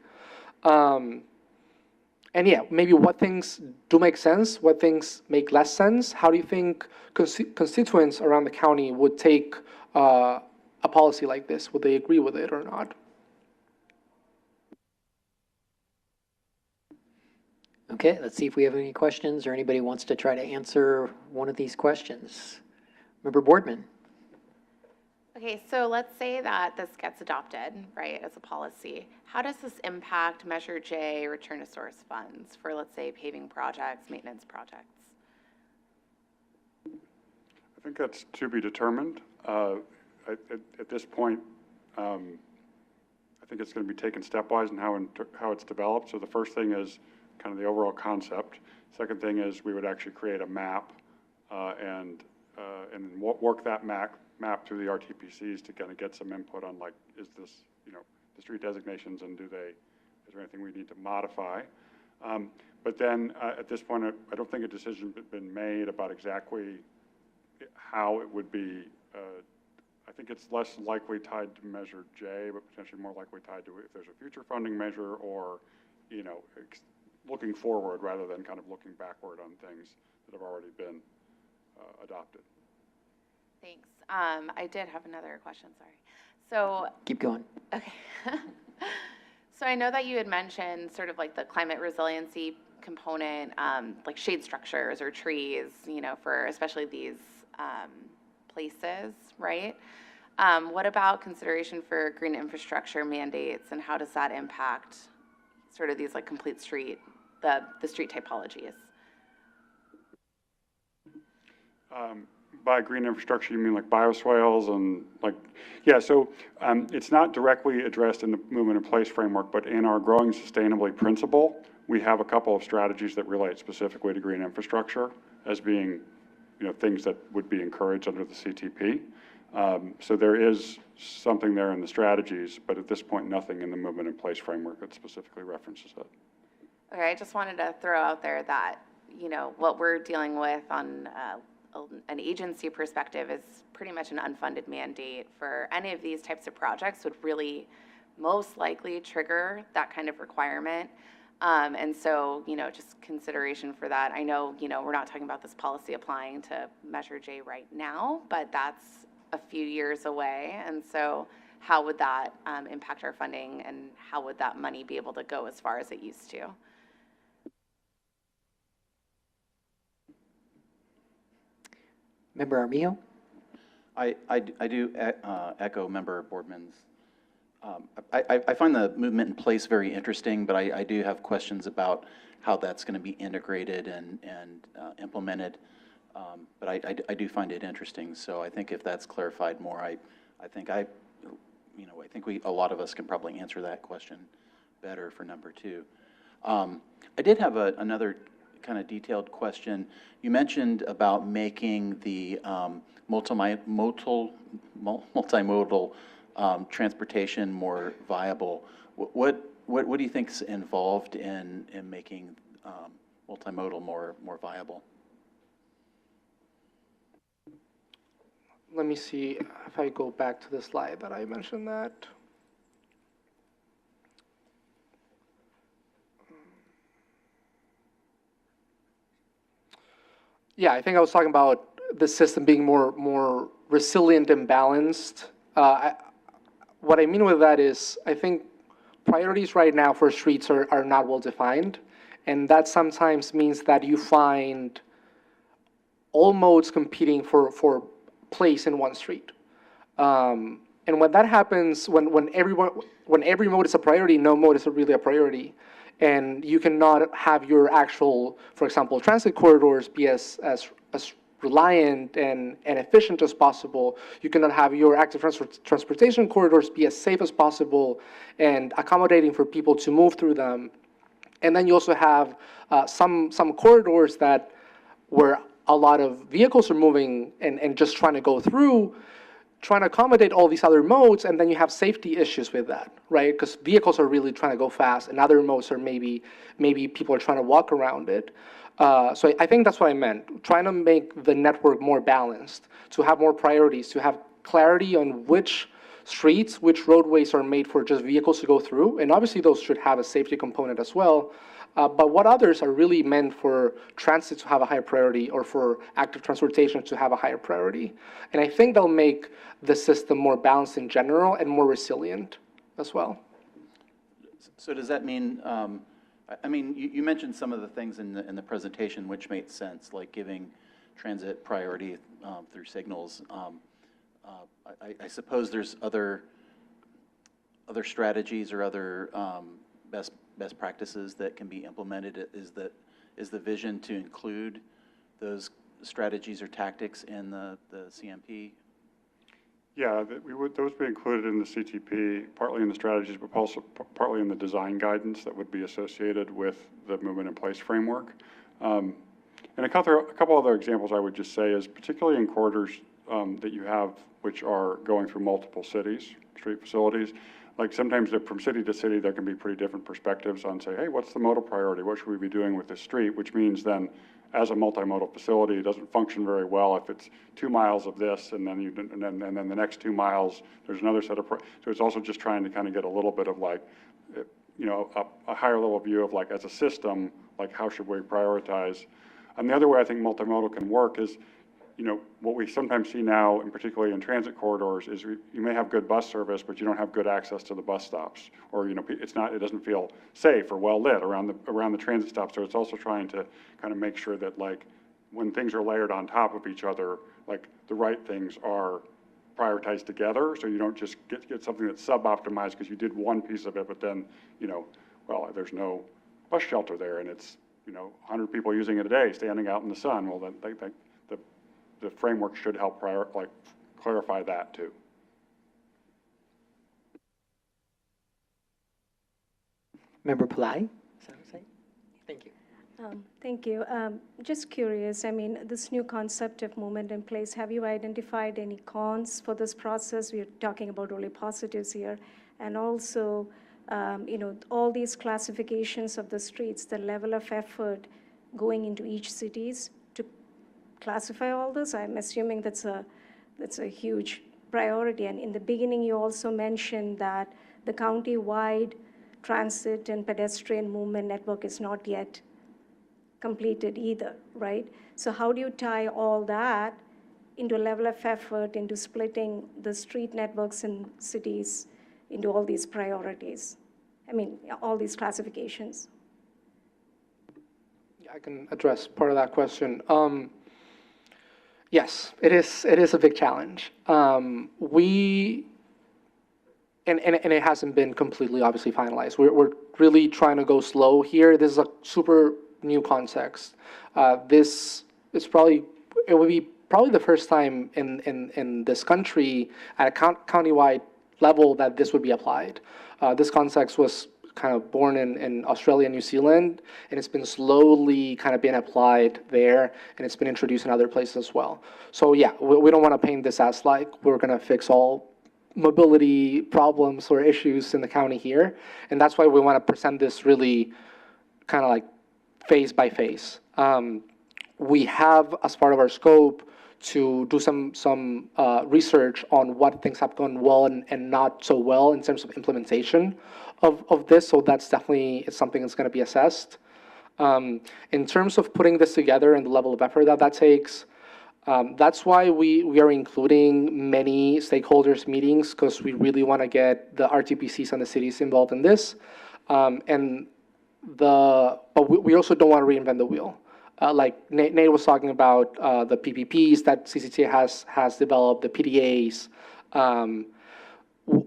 And yeah, maybe what things do make sense, what things make less sense? How do you think constituents around the county would take a policy like this? Would they agree with it or not? Okay, let's see if we have any questions or anybody wants to try to answer one of these questions. Member Boardman. Okay, so let's say that this gets adopted, right, as a policy. How does this impact Measure J return to source funds for, let's say, paving projects, maintenance projects? I think that's to be determined. At this point, I think it's going to be taken stepwise in how it's developed. So the first thing is kind of the overall concept. Second thing is we would actually create a map and work that map through the RTPCs to kind of get some input on, like, is this, the street designations, and is there anything we need to modify? But then at this point, I don't think a decision has been made about exactly how it would be. I think it's less likely tied to Measure J, but potentially more likely tied to if there's a future funding measure, or, looking forward rather than kind of looking backward on things that have already been adopted. Thanks. I did have another question, sorry. So. Keep going. Okay. So I know that you had mentioned sort of like the climate resiliency component, like shade structures or trees, for especially these places, right? What about consideration for green infrastructure mandates, and how does that impact sort of these like complete street, the street typologies? By green infrastructure, you mean like bioswales and yeah, so it's not directly addressed in the movement in place framework, but in our growing sustainably principle, we have a couple of strategies that relate specifically to green infrastructure as being, things that would be encouraged under the CTP. So there is something there in the strategies, but at this point, nothing in the movement in place framework that specifically references it. Okay, I just wanted to throw out there that, what we're dealing with on an agency perspective is pretty much an unfunded mandate for any of these types of projects would really most likely trigger that kind of requirement. And so, just consideration for that. I know, we're not talking about this policy applying to Measure J right now, but that's a few years away. And so how would that impact our funding, and how would that money be able to go as far as it used to? Member Armijo? I do echo Member Boardman's. I find the movement in place very interesting, but I do have questions about how that's going to be integrated and implemented. But I do find it interesting. So I think if that's clarified more, I think a lot of us can probably answer that question better for number two. I did have another kind of detailed question. You mentioned about making the multimodal transportation more viable. What do you think's involved in making multimodal more viable? Let me see if I go back to the slide that I mentioned that. Yeah, I think I was talking about the system being more resilient and balanced. What I mean with that is, I think priorities right now for streets are not well defined, and that sometimes means that you find all modes competing for place in one street. And when that happens, when every mode is a priority, no mode is really a priority. And you cannot have your actual, for example, transit corridors be as reliant and efficient as possible. You cannot have your active transportation corridors be as safe as possible and accommodating for people to move through them. And then you also have some corridors where a lot of vehicles are moving and just trying to go through, trying to accommodate all these other modes, and then you have safety issues with that, right? Because vehicles are really trying to go fast, and other modes are maybe people are trying to walk around it. So I think that's what I meant, trying to make the network more balanced, to have more priorities, to have clarity on which streets, which roadways are made for just vehicles to go through, and obviously those should have a safety component as well. But what others are really meant for transit to have a higher priority or for active transportation to have a higher priority. And I think they'll make the system more balanced in general and more resilient as well. So does that mean, you mentioned some of the things in the presentation which made sense, like giving transit priority through signals. I suppose there's other strategies or other best practices that can be implemented. Is the vision to include those strategies or tactics in the CMP? Yeah, those would be included in the CTP, partly in the strategies, but also partly in the design guidance that would be associated with the movement in place framework. And a couple other examples I would just say is, particularly in corridors that you have which are going through multiple cities, street facilities, like sometimes from city to city, there can be pretty different perspectives on, say, hey, what's the modal priority? What should we be doing with this street? Which means then, as a multimodal facility, it doesn't function very well if it's 2 miles of this, and then then the next 2 miles, there's another set of, so it's also just trying to kind of get a little bit of like, a higher level view of like, as a system, like how should we prioritize? And the other way I think multimodal can work is, what we sometimes see now, and particularly in transit corridors, is you may have good bus service, but you don't have good access to the bus stops, or it doesn't feel safe or well lit around the transit stops. So it's also trying to kind of make sure that like when things are layered on top of each other, like the right things are prioritized together, so you don't just get something that's sub-optimized because you did one piece of it, but then well, there's no bus shelter there, and it's 100 people using it a day, standing out in the sun. Well, then the framework should help clarify that too. Member Pillai? Thank you. Thank you. Just curious, this new concept of movement in place, have you identified any cons for this process? We're talking about only positives here. And also, all these classifications of the streets, the level of effort going into each cities to classify all this, I'm assuming that's a huge priority. And in the beginning, you also mentioned that the county-wide transit and pedestrian movement network is not yet completed either, right? So how do you tie all that into a level of effort into splitting the street networks in cities into all these priorities? All these classifications. Yeah, I can address part of that question. Yes, it is a big challenge. And it hasn't been completely, obviously, finalized. We're really trying to go slow here. This is a super new context. It would be probably the first time in this country at a countywide level that this would be applied. This context was kind of born in Australia and New Zealand, and it's been slowly kind of being applied there, and it's been introduced in other places as well. So yeah, we don't want to paint this as like we're going to fix all mobility problems or issues in the county here, and that's why we want to present this really kind of like phase by phase. We have, as part of our scope, to do some research on what things have gone well and not so well in terms of implementation of this. So that's definitely it's something that's going to be assessed. In terms of putting this together and the level of effort that takes, that's why we are including many stakeholders meetings, because we really want to get the RTPCs and the cities involved in this. But we also don't want to reinvent the wheel. Like Nate was talking about the PPPs that CCTA has developed, the PDAs.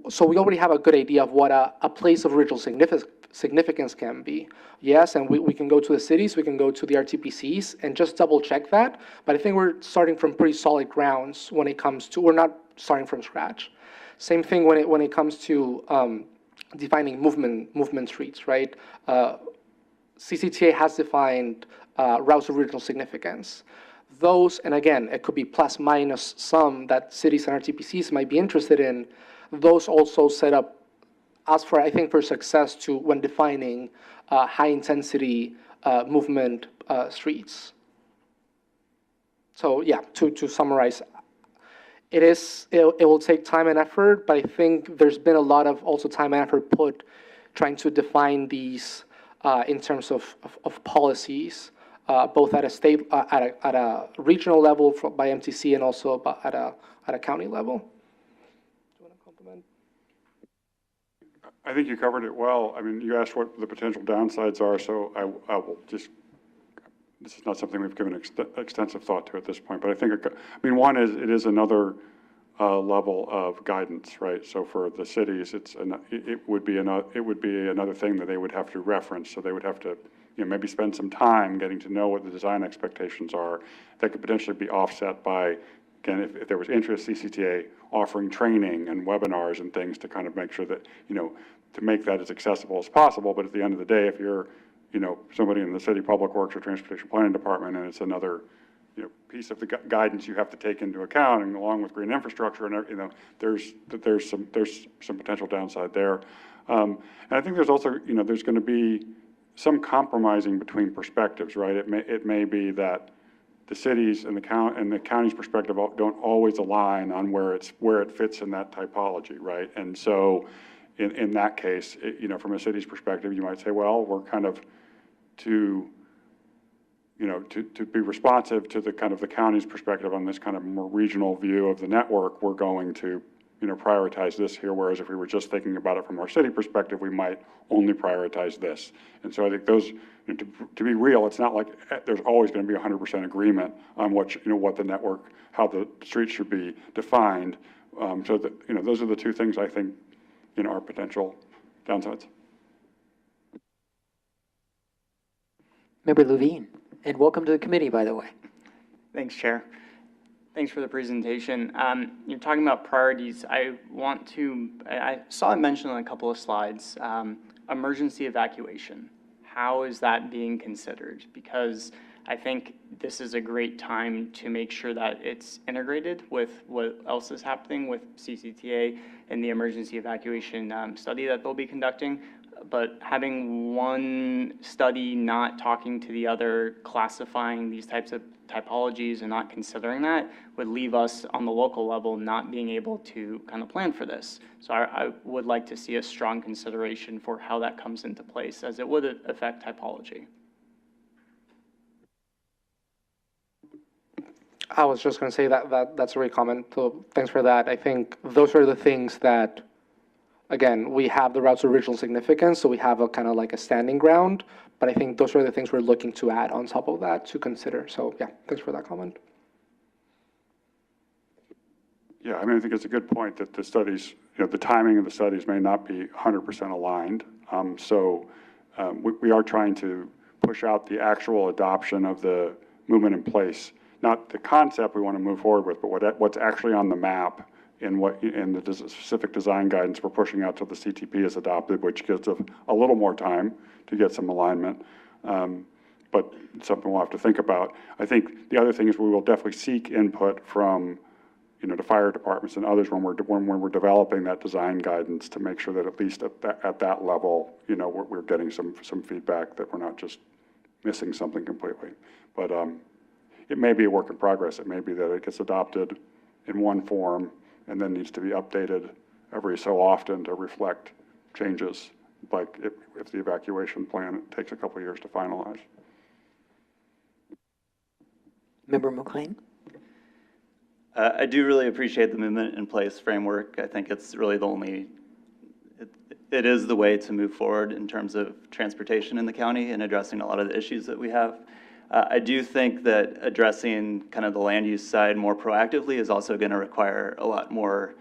So we already have a good idea of what a place of regional significance can be. Yes, and we can go to the cities, we can go to the RTPCs and just double check that. But I think we're starting from pretty solid grounds when it comes to, we're not starting from scratch. Same thing when it comes to defining movement streets, right? CCTA has defined routes of regional significance. Those, and again, it could be plus minus some that cities and RTPCs might be interested in. Those also set up us for, I think, for success to when defining high intensity movement streets. So yeah, to summarize, it will take time and effort, but I think there's been a lot of also time and effort put trying to define these in terms of policies, both at a state, at a regional level by MTC and also at a county level. Do you want to compliment? I think you covered it well. I mean, you asked what the potential downsides are, so I will just, this is not something we've given extensive thought to at this point, but I think, I mean, one is, it is another level of guidance, right? So for the cities, it would be another thing that they would have to reference. So they would have to, maybe spend some time getting to know what the design expectations are. That could potentially be offset by, again, if there was interest, CCTA offering training and webinars and things to kind of make sure that, to make that as accessible as possible. But at the end of the day, if you're, somebody in the city public works or transportation planning department, and it's another, piece of the guidance you have to take into account, and along with green infrastructure, and there's some potential downside there. And I think there's also, there's going to be some compromising between perspectives, right? It may be that the cities and the county's perspective don't always align on where it fits in that typology, right? And so, in that case, from a city's perspective, you might say, well, we're kind of to be responsive to the kind of the county's perspective on this kind of more regional view of the network, we're going to, prioritize this here, whereas if we were just thinking about it from our city perspective, we might only prioritize this. And so I think those, to be real, it's not like there's always going to be 100% agreement on what the network, how the streets should be defined. So that, those are the two things I think, are potential downsides. Member Levine, and welcome to the committee, by the way. Thanks, Chair. Thanks for the presentation. You're talking about priorities. I saw it mentioned on a couple of slides, emergency evacuation. How is that being considered? Because I think this is a great time to make sure that it's integrated with what else is happening with CCTA and the emergency evacuation study that they'll be conducting. But having one study not talking to the other, classifying these types of typologies and not considering that would leave us on the local level not being able to kind of plan for this. So I would like to see a strong consideration for how that comes into place, as it would affect typology. I was just going to say that's a great comment, so thanks for that. I think those are the things that, again, we have the routes of regional significance, so we have a kind of like a standing ground, but I think those are the things we're looking to add on top of that to consider. So yeah, thanks for that comment. Yeah, I mean, I think it's a good point that the studies, the timing of the studies may not be 100% aligned. We are trying to push out the actual adoption of the movement in place, not the concept we want to move forward with, but what's actually on the map in the specific design guidance we're pushing out till the CTP is adopted, which gives a little more time to get some alignment. But it's something we'll have to think about. I think the other thing is we will definitely seek input from, the fire departments and others when we're developing that design guidance to make sure that at least at that level, we're getting some feedback, that we're not just missing something completely. But it may be a work in progress. It may be that it gets adopted in one form and then needs to be updated every so often to reflect changes, like if the evacuation plan takes a couple of years to finalize. Member McLean? I do really appreciate the movement in place framework. I think it's really it is the way to move forward in terms of transportation in the county and addressing a lot of the issues that we have. I do think that addressing kind of the land use side more proactively is also going to require a lot more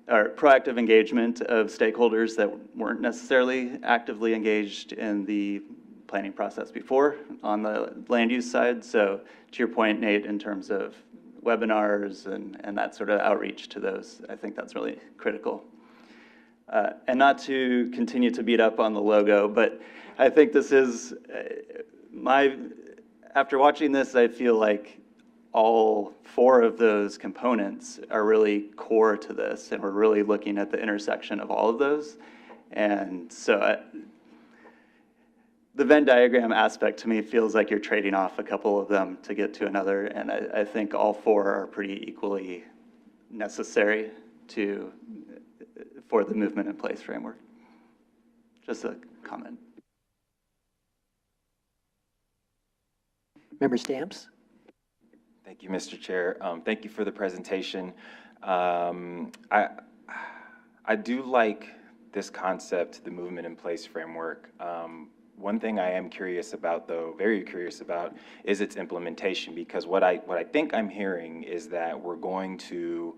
proactive engagement of stakeholders that weren't necessarily actively engaged in the planning process before on the land use side. So to your point, Nate, in terms of webinars and that sort of outreach to those, I think that's really critical. And not to continue to beat up on the logo, but I think this is after watching this, I feel like all 4 of those components are really core to this, and we're really looking at the intersection of all of those. And so the Venn diagram aspect to me feels like you're trading off a couple of them to get to another, and I think all 4 are pretty equally necessary for the movement in place framework. Just a comment. Member Stamps? Thank you, Mr. Chair. Thank you for the presentation. I do like this concept, the movement in place framework. One thing I am curious about, though, very curious about, is its implementation, because what I think I'm hearing is that we're going to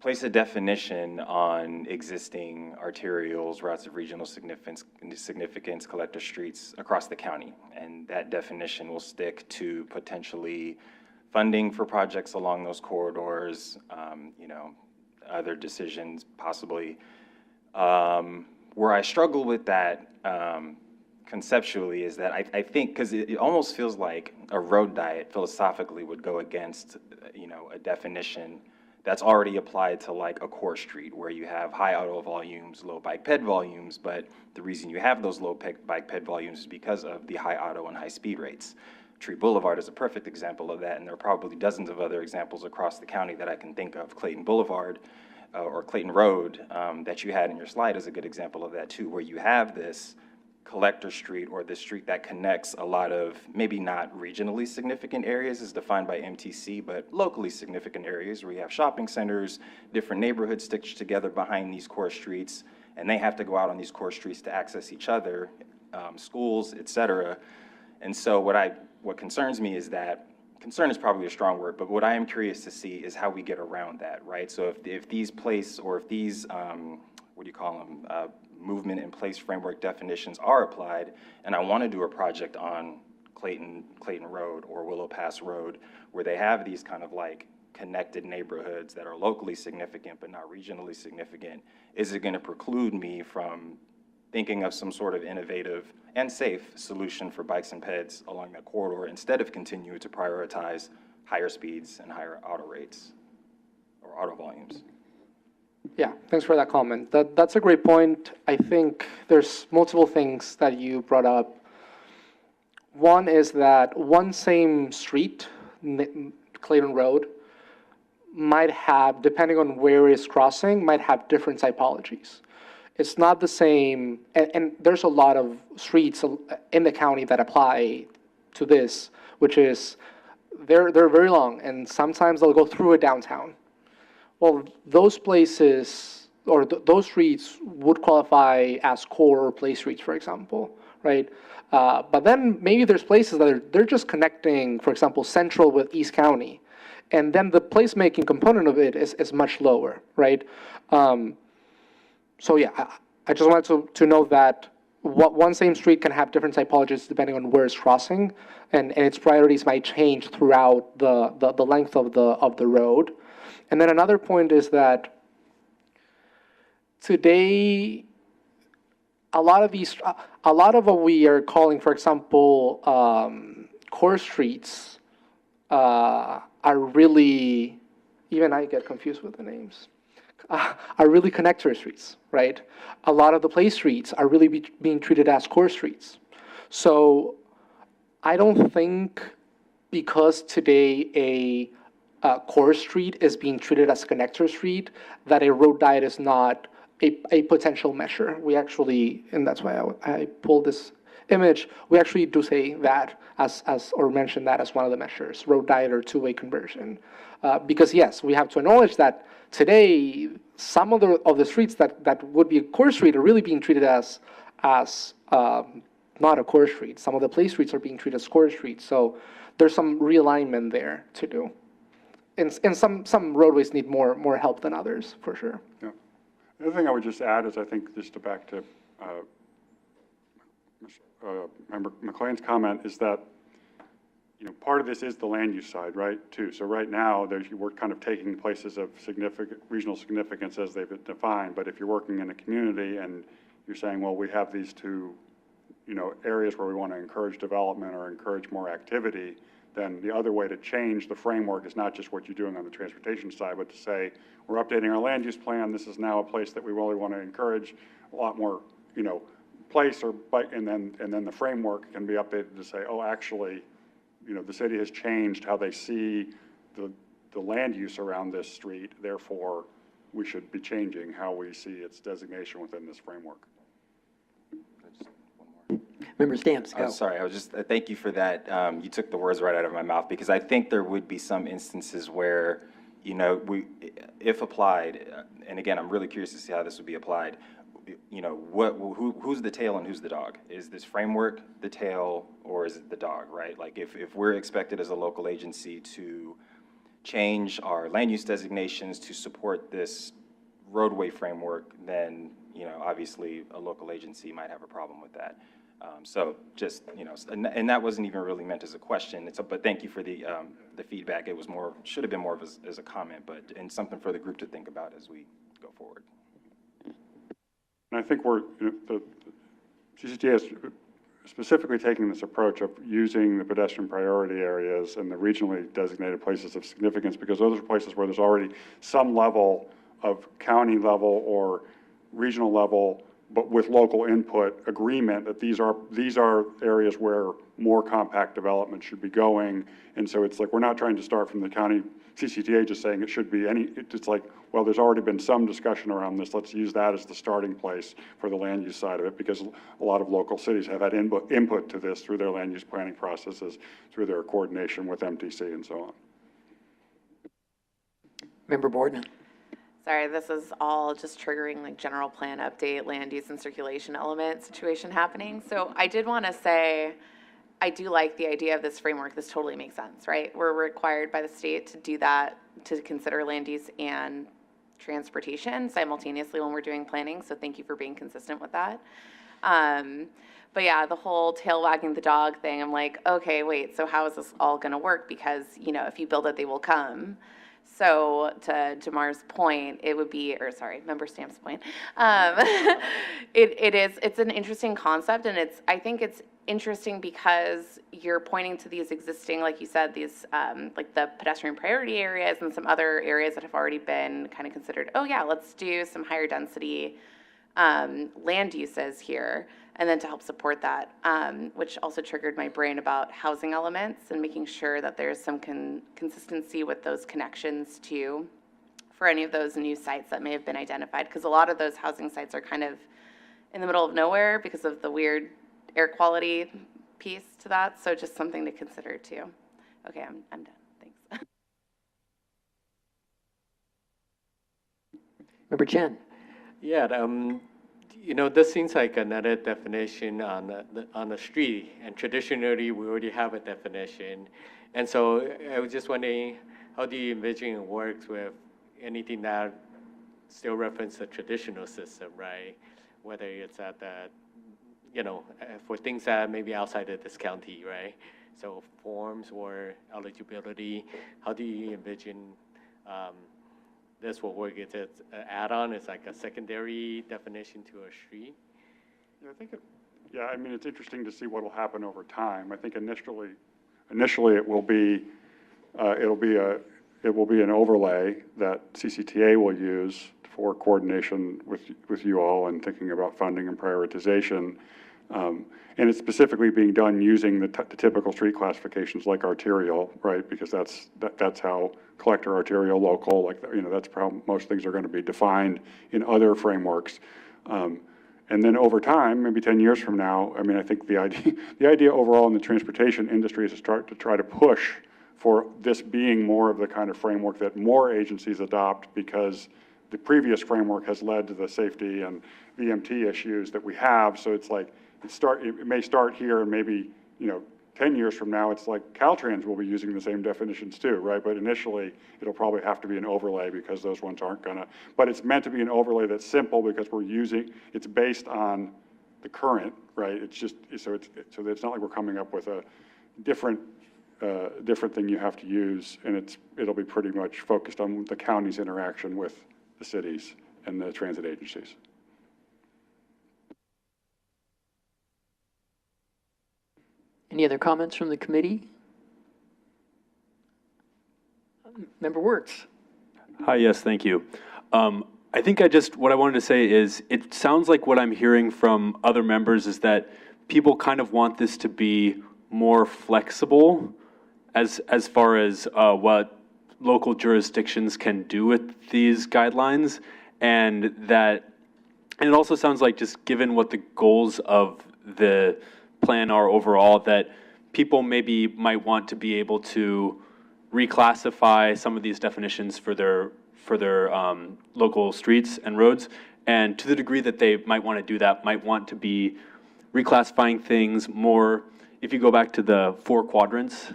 place a definition on existing arterials, routes of regional significance, collector streets across the county, and that definition will stick to potentially funding for projects along those corridors, other decisions possibly. Where I struggle with that conceptually is that I think, because it almost feels like a road diet philosophically would go against, a definition that's already applied to like a core street where you have high auto volumes, low bike ped volumes, but the reason you have those low bike ped volumes is because of the high auto and high speed rates. Tree Boulevard is a perfect example of that, and there are probably dozens of other examples across the county that I can think of. Clayton Boulevard or Clayton Road that you had in your slide is a good example of that too, where you have this collector street or this street that connects a lot of maybe not regionally significant areas as defined by MTC, but locally significant areas where you have shopping centers, different neighborhoods stitched together behind these core streets, and they have to go out on these core streets to access each other, schools, et cetera. And so what concerns me is that, concern is probably a strong word, but what I am curious to see is how we get around that, right? So if these what do you call them, movement in place framework definitions are applied, and I want to do a project on Clayton Road or Willow Pass Road, where they have these kind of like connected neighborhoods that are locally significant but not regionally significant, is it going to preclude me from thinking of some sort of innovative and safe solution for bikes and peds along that corridor instead of continuing to prioritize higher speeds and higher auto rates or auto volumes? Yeah, thanks for that comment. That's a great point. I think there's multiple things that you brought up. One is that one same street, Clayton Road, might have, depending on where it's crossing, might have different typologies. It's not the same, and there's a lot of streets in the county that apply to this, which is they're very long, and sometimes they'll go through a downtown. Well, those places or those streets would qualify as core or place streets, for example, right? But then maybe there's places that they're just connecting, for example, Central with East County, and then the placemaking component of it is much lower, right? So yeah, I just wanted to note that one same street can have different typologies depending on where it's crossing, and its priorities might change throughout the length of the road. And then another point is that today, a lot of what we are calling, for example, core streets, are really, even I get confused with the names, are really connector streets, right? A lot of the play streets are really being treated as core streets. So I don't think because today a core street is being treated as a connector street, that a road diet is not a potential measure. We actually, and that's why I pulled this image, we actually do say that or mention that as one of the measures, road diet or two-way conversion. Because yes, we have to acknowledge that today, some of the streets that would be a core street are really being treated as not a core street. Some of the play streets are being treated as core streets. So there's some realignment there to do. And some roadways need more help than others, for sure. Yeah. The other thing I would just add is I think just to back to Member McLean's comment is that, you know, part of this is the land use side, right, too. So right now, we're kind of taking places of significant regional significance as they've been defined. But if you're working in a community and you're saying, well, we have these two, you know, areas where we want to encourage development or encourage more activity, then the other way to change the framework is not just what you're doing on the transportation side, but to say, we're updating our land use plan. This is now a place that we really want to encourage a lot more, you know, place or bike, and then the framework can be updated to say, oh, actually, you know, the city has changed how they see the land use around this street. Therefore, we should be changing how we see its designation within this framework. Member Stamps, go. Oh, sorry, I was just, thank you for that. You took the words right out of my mouth, because I think there would be some instances where, you know, if applied, and again, I'm really curious to see how this would be applied, you know, who's the tail and who's the dog? Is this framework the tail, or is it the dog, right? Like if we're expected as a local agency to change our land use designations to support this roadway framework, then, you know, obviously a local agency might have a problem with that. So just, you know, and that wasn't even really meant as a question. But thank you for the feedback. It was should have been more of as a comment, and something for the group to think about as we go forward. And I think the CCTA is specifically taking this approach of using the pedestrian priority areas and the regionally designated places of significance, because those are places where there's already some level of county level or regional level, but with local input agreement that these are areas where more compact development should be going. And so it's like, we're not trying to start from the county CCTA just saying it should be it's like, well, there's already been some discussion around this. Let's use that as the starting place for the land use side of it, because a lot of local cities have had input to this through their land use planning processes, through their coordination with MTC and so on. Member Boardman. Sorry, this is all just triggering like general plan update, land use and circulation element situation happening. So I did want to say, I do like the idea of this framework. This totally makes sense, right? We're required by the state to do that, to consider land use and transportation simultaneously when we're doing planning. So thank you for being consistent with that. But yeah, the whole tail wagging the dog thing, I'm like, okay, wait, so how is this all going to work? Because, you know, if you build it, they will come. So to Jamar's point, it would be, or sorry, Member Stamp's point, it's an interesting concept, and I think it's interesting because you're pointing to these existing, like you said, these like the pedestrian priority areas and some other areas that have already been kind of considered, oh yeah, let's do some higher density land uses here, and then to help support that, which also triggered my brain about housing elements and making sure that there's some consistency with those connections too for any of those new sites that may have been identified, because a lot of those housing sites are kind of in the middle of nowhere because of the weird air quality piece to that, so just something to consider too. Okay, I'm done, thanks. Member Chen. Yeah, you know, this seems like another definition on the street, and traditionally we already have a definition. And so I was just wondering, how do you envision it works with anything that still references the traditional system, right? Whether it's at the, you know, for things that may be outside of this county, right? So forms or eligibility, how do you envision this will work. It's an add-on, it's like a secondary definition to a street. Yeah, I think I mean, it's interesting to see what will happen over time. I think initially it will be an overlay that CCTA will use for coordination with you all and thinking about funding and prioritization. And it's specifically being done using the typical street classifications like arterial, right? Because that's how collector, arterial, local, like, you know, that's how most things are going to be defined in other frameworks. And then over time, maybe 10 years from now, I mean, I think the idea overall in the transportation industry is to try to push for this being more of the kind of framework that more agencies adopt, because the previous framework has led to the safety and VMT issues that we have. So it's like, it may start here, and maybe, you know, 10 years from now, it's like Caltrans will be using the same definitions too, right? But initially, it'll probably have to be an overlay because those ones aren't gonna, but it's meant to be an overlay that's simple because it's based on the current, right? It's just, so it's not like we're coming up with a different thing you have to use, and it'll be pretty much focused on the county's interaction with the cities and the transit agencies. Any other comments from the committee? Member Wertz. Hi, yes, thank you. I think what I wanted to say is, it sounds like what I'm hearing from other members is that people kind of want this to be more flexible as far as what local jurisdictions can do with these guidelines, and it also sounds like, just given what the goals of the plan are overall, that people maybe might want to be able to reclassify some of these definitions for their local streets and roads, and to the degree that they might want to do that, might want to be reclassifying things more, if you go back to the 4 quadrants,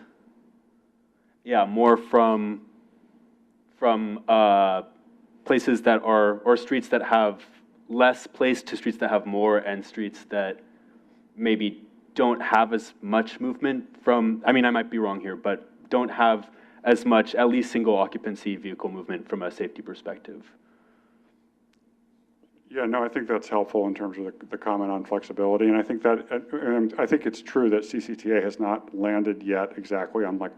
more from places that are, or streets that have less place to streets that have more, and streets that maybe don't have as much movement from, I mean, I might be wrong here, but don't have as much, at least single occupancy vehicle movement from a safety perspective. Yeah, no, I think that's helpful in terms of the comment on flexibility. And I think I think it's true that CCTA has not landed yet exactly on like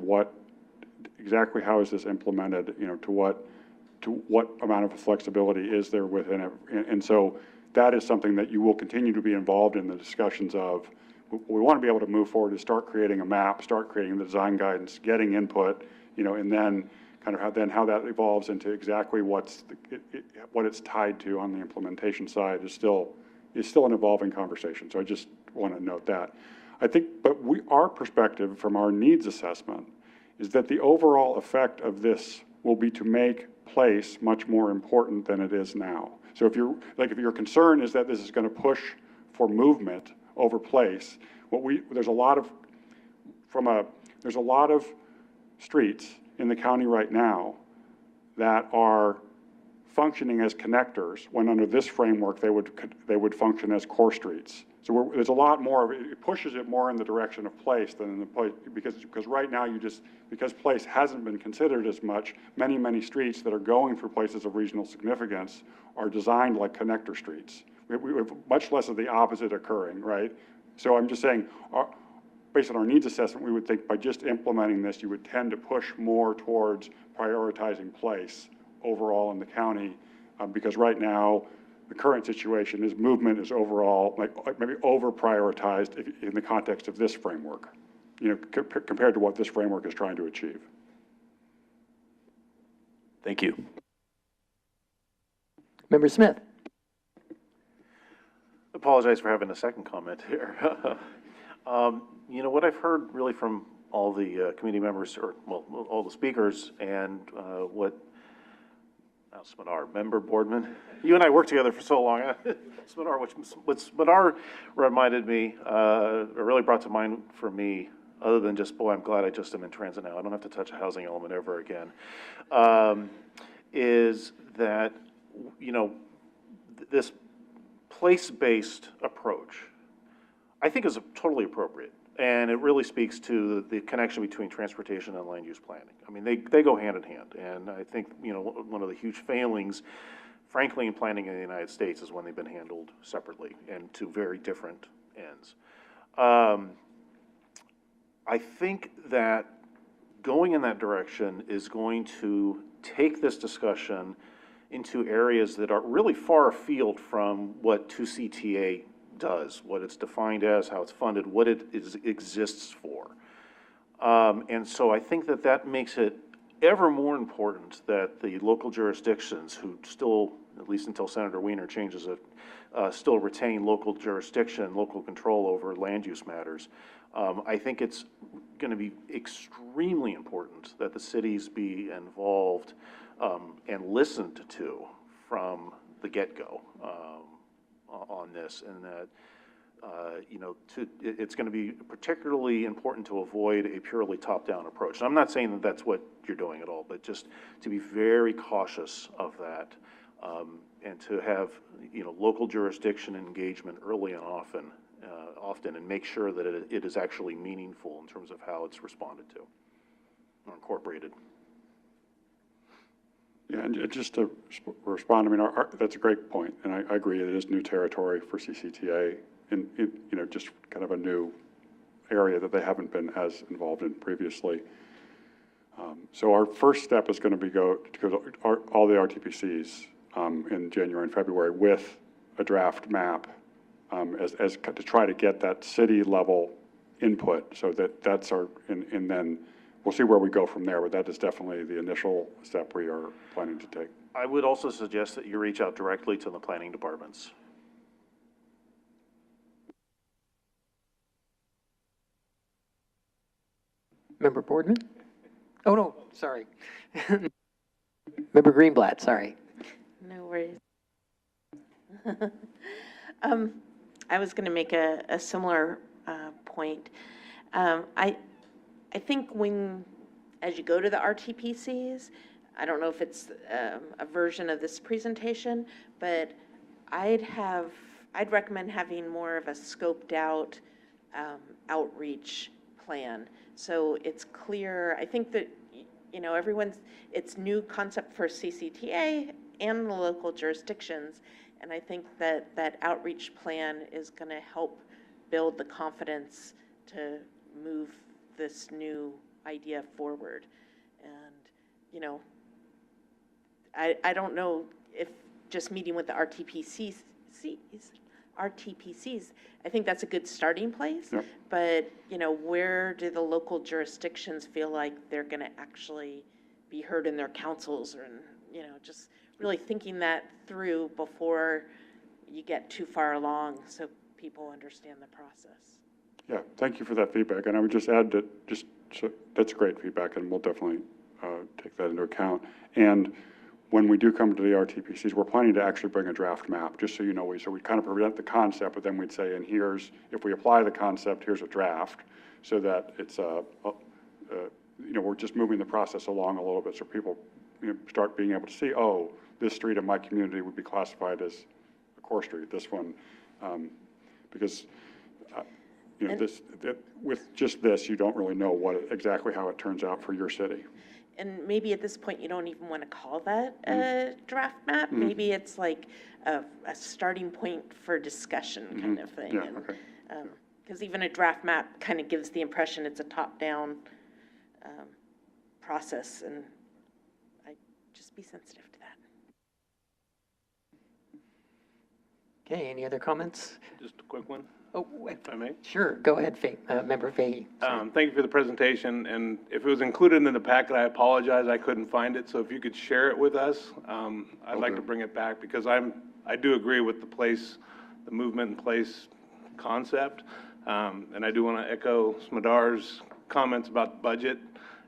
exactly how is this implemented, you know, to what amount of flexibility is there within it. And so that is something that you will continue to be involved in the discussions of. We want to be able to move forward to start creating a map, start creating the design guidance, getting input, you know, and then kind of how that evolves into exactly what it's tied to on the implementation side is still an evolving conversation. So I just want to note that. I think, but our perspective from our needs assessment is that the overall effect of this will be to make place much more important than it is now. So if your concern is that this is going to push for movement over place, there's a lot of streets in the county right now that are functioning as connectors, when under this framework they would function as core streets. So there's a lot more of it. It pushes it more in the direction of place than in the place, because right now because place hasn't been considered as much, many streets that are going through places of regional significance are designed like connector streets. We have much less of the opposite occurring, right? So I'm just saying, based on our needs assessment, we would think by just implementing this, you would tend to push more towards prioritizing place overall in the county, because right now, the current situation is movement is overall, like maybe over-prioritized in the context of this framework, you know, compared to what this framework is trying to achieve. Thank you. Member Smith. Apologize for having a second comment here. You know, what I've heard really from all the committee members, or well, all the speakers, and Sminar, member Boardman. You and I worked together for so long. Sminar, what Sminar reminded me, or really brought to mind for me, other than just, boy, I'm glad I just am in transit now, I don't have to touch a housing element ever again, is that, you know, this place-based approach, I think is totally appropriate. And it really speaks to the connection between transportation and land use planning. I mean, they go hand in hand. And I think, you know, one of the huge failings, frankly, in planning in the United States is when they've been handled separately and to very different ends. I think that going in that direction is going to take this discussion into areas that are really far afield from what 2CTA does, what it's defined as, how it's funded, what it exists for. And so I think that that makes it ever more important that the local jurisdictions who still, at least until Senator Wiener changes it, still retain local jurisdiction, local control over land use matters. I think it's going to be extremely important that the cities be involved and listened to from the get-go on this, and that you know, it's going to be particularly important to avoid a purely top-down approach. And I'm not saying that that's what you're doing at all, but just to be very cautious of that, and to have, you know, local jurisdiction engagement early and often, and make sure that it is actually meaningful in terms of how it's responded to or incorporated. Yeah, and just to respond, I mean, that's a great point, and I agree, it is new territory for CCTA, and you know, just kind of a new area that they haven't been as involved in previously. So our first step is going to be to go to all the RTPCs in January and February with a draft map to try to get that city level input, so that's our, and then we'll see where we go from there, but that is definitely the initial step we are planning to take. I would also suggest that you reach out directly to the planning departments. Member Boardman? Oh, no, sorry. Member Greenblatt, sorry. No worries. I was going to make a similar point. I think as you go to the RTPCs, I don't know if it's a version of this presentation, but I'd recommend having more of a scoped out outreach plan. So it's clear. I think that, you know, it's new concept for CCTA and the local jurisdictions. And I think that that outreach plan is going to help build the confidence to move this new idea forward. And, you know, I don't know if just meeting with the RTPCs, I think that's a good starting place. Yep. But, you know, where do the local jurisdictions feel like they're going to actually be heard in their councils, or, you know, just really thinking that through before you get too far along so people understand the process. Yeah, thank you for that feedback, and I would just add that that's great feedback, and we'll definitely take that into account. And when we do come to the RTPCs, we're planning to actually bring a draft map, just so you know. So we kind of present the concept, but then we'd say, and here's, if we apply the concept, here's a draft, so that it's, you know, we're just moving the process along a little bit, so people, you know, start being able to see, oh, this street in my community would be classified as a core street, this one, because, you know, with just this, you don't really know exactly how it turns out for your city. And maybe at this point, you don't even want to call that a draft map. Maybe it's like a starting point for discussion kind of thing. Yeah, okay. Because even a draft map kind of gives the impression it's a top-down process, and just be sensitive to that. Okay, any other comments? Just a quick one. Oh, if I may. Sure, go ahead, Member Fahey. Thank you for the presentation, and if it was included in the packet, I apologize, I couldn't find it, so if you could share it with us, I'd like to bring it back, because I do agree with the movement in place concept, and I do want to echo Smadar's comments about the budget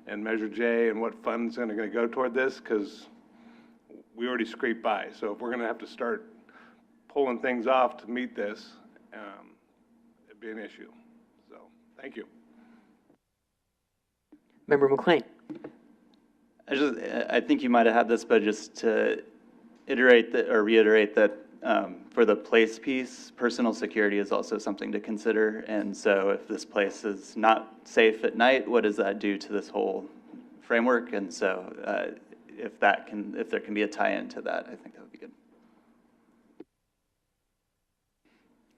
and Measure J and what funds are going to go toward this, because we already scraped by, so if we're going to have to start pulling things off to meet this, it'd be an issue. So, thank you. Member McLean. I think you might have had this, but just to reiterate that for the place piece, personal security is also something to consider. And so if this place is not safe at night, what does that do to this whole framework? And so if there can be a tie-in to that, I think that would be good.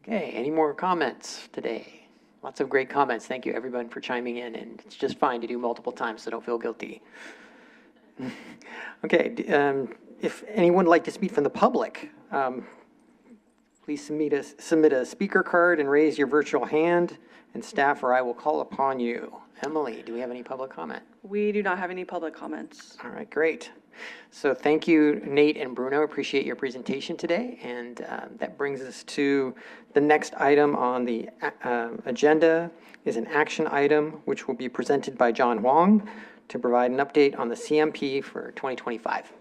Okay, any more comments today? Lots of great comments. Thank you, everyone, for chiming in, and it's just fine to do multiple times, so don't feel guilty. Okay, if anyone would like to speak from the public, please submit a speaker card and raise your virtual hand, and staff or I will call upon you. Emily, do we have any public comment? We do not have any public comments. All right, great. So thank you, Nate and Bruno. Appreciate your presentation today. And that brings us to the next item on the agenda is an action item, which will be presented by John Huang to provide an update on the CMP for 2025.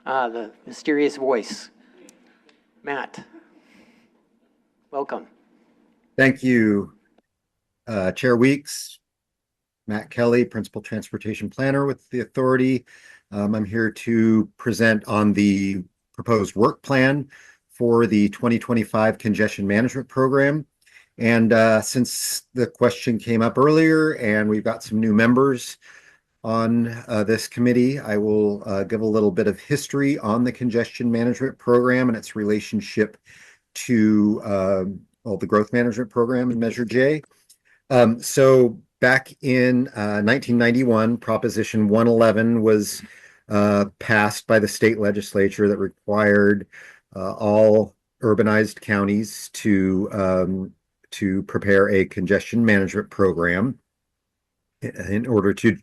The mysterious voice. Matt, welcome. Thank you, Chair Weeks. Matt Kelly, Principal Transportation Planner with the Authority. I'm here to present on the proposed work plan for the 2025 Congestion Management Program. And since the question came up earlier and we've got some new members on this committee, I will give a little bit of history on the Congestion Management Program and its relationship to the Growth Management Program in Measure J. So back in 1991, Proposition 111 was passed by the state legislature that required all urbanized counties to prepare a congestion management program in order to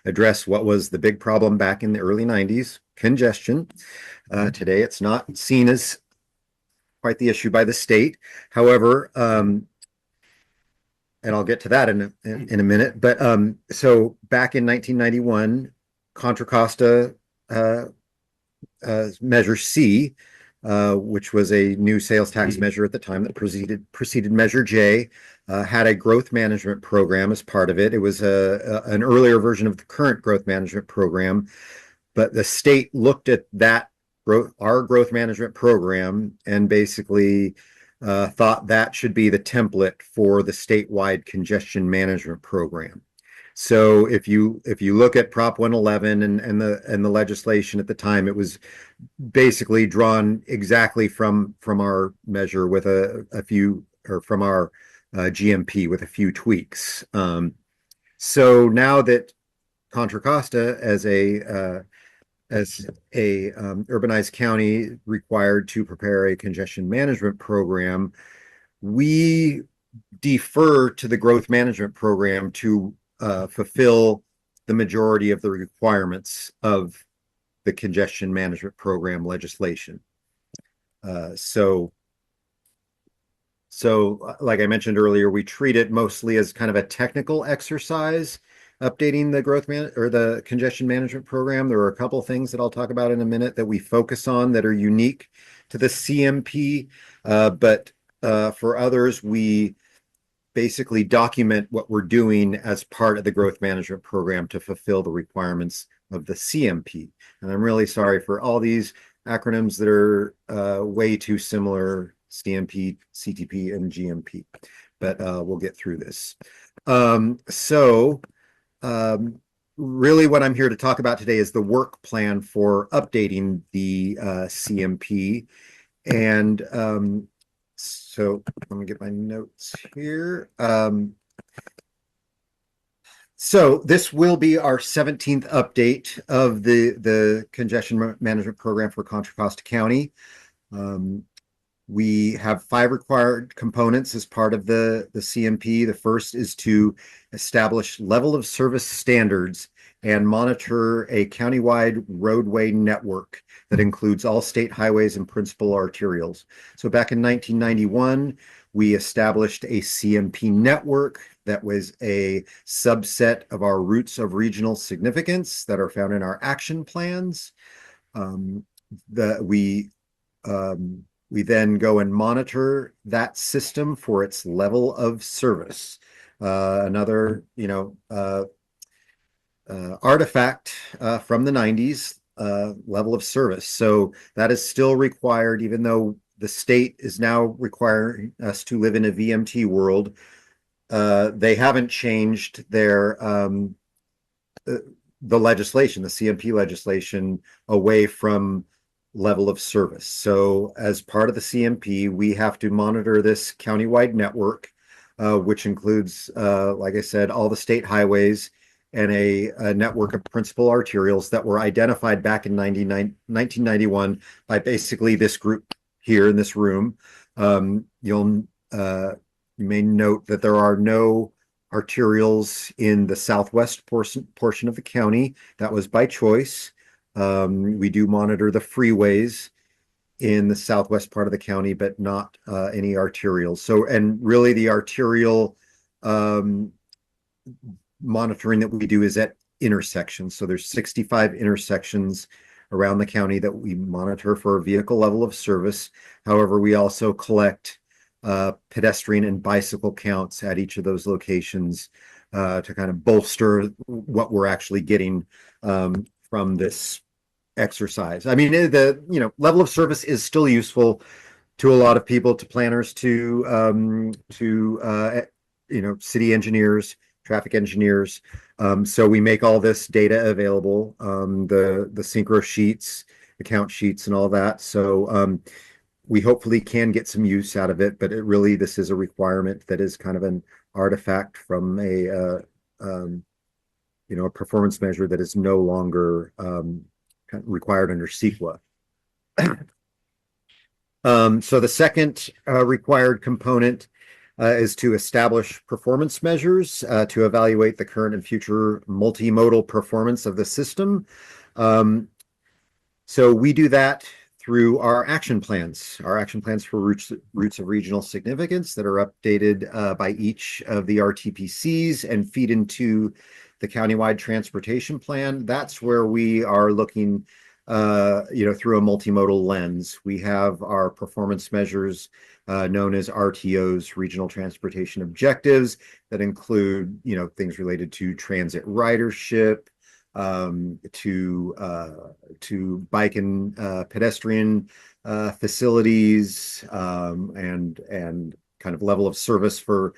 address what was the big problem back in the early 90s, congestion. Today, it's not seen as quite the issue by the state. However, and I'll get to that in a minute. But so back in 1991, Contra Costa Measure C, which was a new sales tax measure at the time that preceded Measure J, had a growth management program as part of it. It was an earlier version of the current growth management program, but the state looked at our growth management program and basically thought that should be the template for the statewide congestion management program. So if you look at Prop 111 and the legislation at the time, it was basically drawn exactly from our measure with a few, or from our GMP with a few tweaks. So now that Contra Costa as a urbanized county required to prepare a congestion management program, we defer to the growth management program to fulfill the majority of the requirements of the congestion management program legislation. So like I mentioned earlier, we treat it mostly as kind of a technical exercise, updating the the congestion management program. There are a couple things that I'll talk about in a minute that we focus on that are unique to the CMP, but for others, we basically document what we're doing as part of the growth management program to fulfill the requirements of the CMP. And I'm really sorry for all these acronyms that are way too similar, CMP, CTP, and GMP, but we'll get through this. Really what I'm here to talk about today is the work plan for updating the CMP. And so let me get my notes here. So this will be our 17th update of the congestion management program for Contra Costa County. We have 5 required components as part of the CMP. The first is to establish level of service standards and monitor a countywide roadway network that includes all state highways and principal arterials. So back in 1991, we established a CMP network that was a subset of our routes of regional significance that are found in our action plans. We then go and monitor that system for its level of service. Another, artifact from the 90s, level of service. So that is still required, even though the state is now requiring us to live in a VMT world. They haven't changed their the legislation, the CMP legislation, away from level of service. So as part of the CMP, we have to monitor this countywide network, which includes, like I said, all the state highways and a network of principal arterials that were identified back in 1991 by basically this group here in this room. You may note that there are no arterials in the southwest portion of the county. That was by choice. We do monitor the freeways in the southwest part of the county, but not any arterials. So, and really the arterial monitoring that we do is at intersections. So there's 65 intersections around the county that we monitor for vehicle level of service. However, we also collect pedestrian and bicycle counts at each of those locations to kind of bolster what we're actually getting from this exercise. I mean, the level of service is still useful to a lot of people, to planners, to city engineers, traffic engineers. So we make all this data available, the synchro sheets, account sheets, and all that. So we hopefully can get some use out of it, but this is a requirement that is kind of an artifact from a performance measure that is no longer required under CEQA. So the second required component is to establish performance measures to evaluate the current and future multimodal performance of the system. So we do that through our action plans for routes of regional significance that are updated by each of the RTPCs and feed into the countywide transportation plan. That's where we are looking, through a multimodal lens. We have our performance measures known as RTOs, regional transportation objectives, that include, things related to transit ridership, to bike and pedestrian facilities, and kind of level of service for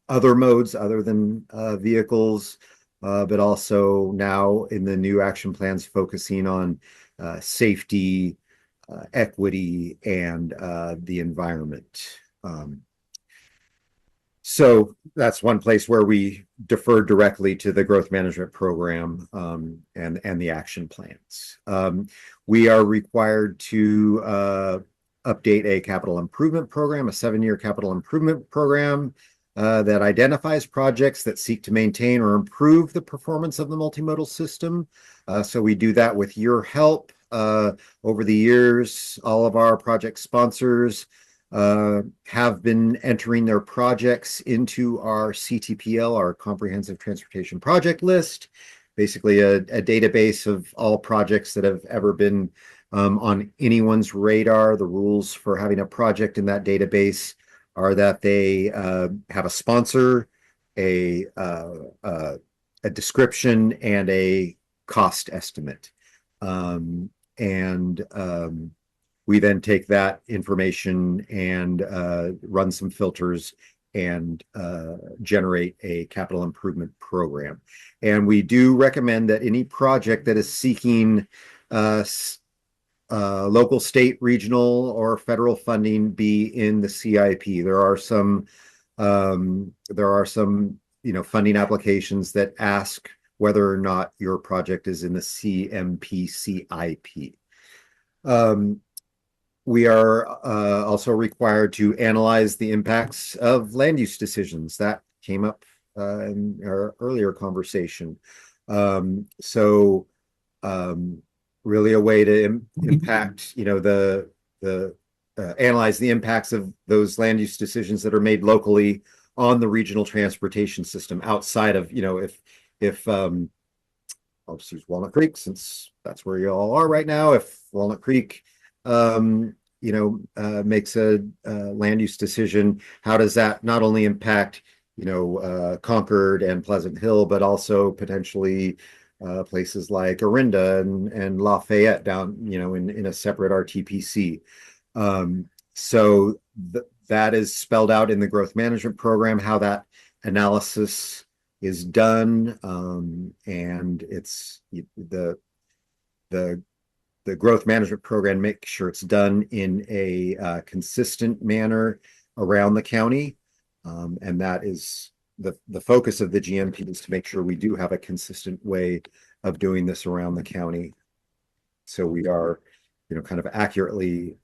other modes other than vehicles, but also now in the new action plans focusing on safety, equity, and the environment. So that's one place where we defer directly to the growth management program and the action plans. We are required to update a capital improvement program, a 7-year capital improvement program that identifies projects that seek to maintain or improve the performance of the multimodal system. So we do that with your help. Over the years, all of our project sponsors have been entering their projects into our CTPL, our Comprehensive Transportation Project List, basically a database of all projects that have ever been on anyone's radar. The rules for having a project in that database are that they have a sponsor, a description, and a cost estimate. We then take that information and run some filters and generate a capital improvement program. And we do recommend that any project that is seeking local, state, regional, or federal funding be in the CIP. There are some funding applications that ask whether or not your project is in the CMP CIP. We are also required to analyze the impacts of land use decisions. That came up in our earlier conversation. Really a way to impact, analyze the impacts of those land use decisions that are made locally on the regional transportation system outside of, if I'll just use Walnut Creek since that's where you all are right now. If Walnut Creek makes a land use decision, how does that not only impact, Concord and Pleasant Hill, but also potentially places like Orinda and Lafayette down, in a separate RTPC. So that is spelled out in the growth management program, how that analysis is done. And it's the growth management program makes sure it's done in a consistent manner around the county. And that is the focus of the GMP, is to make sure we do have a consistent way of doing this around the county. So we are, kind of accurately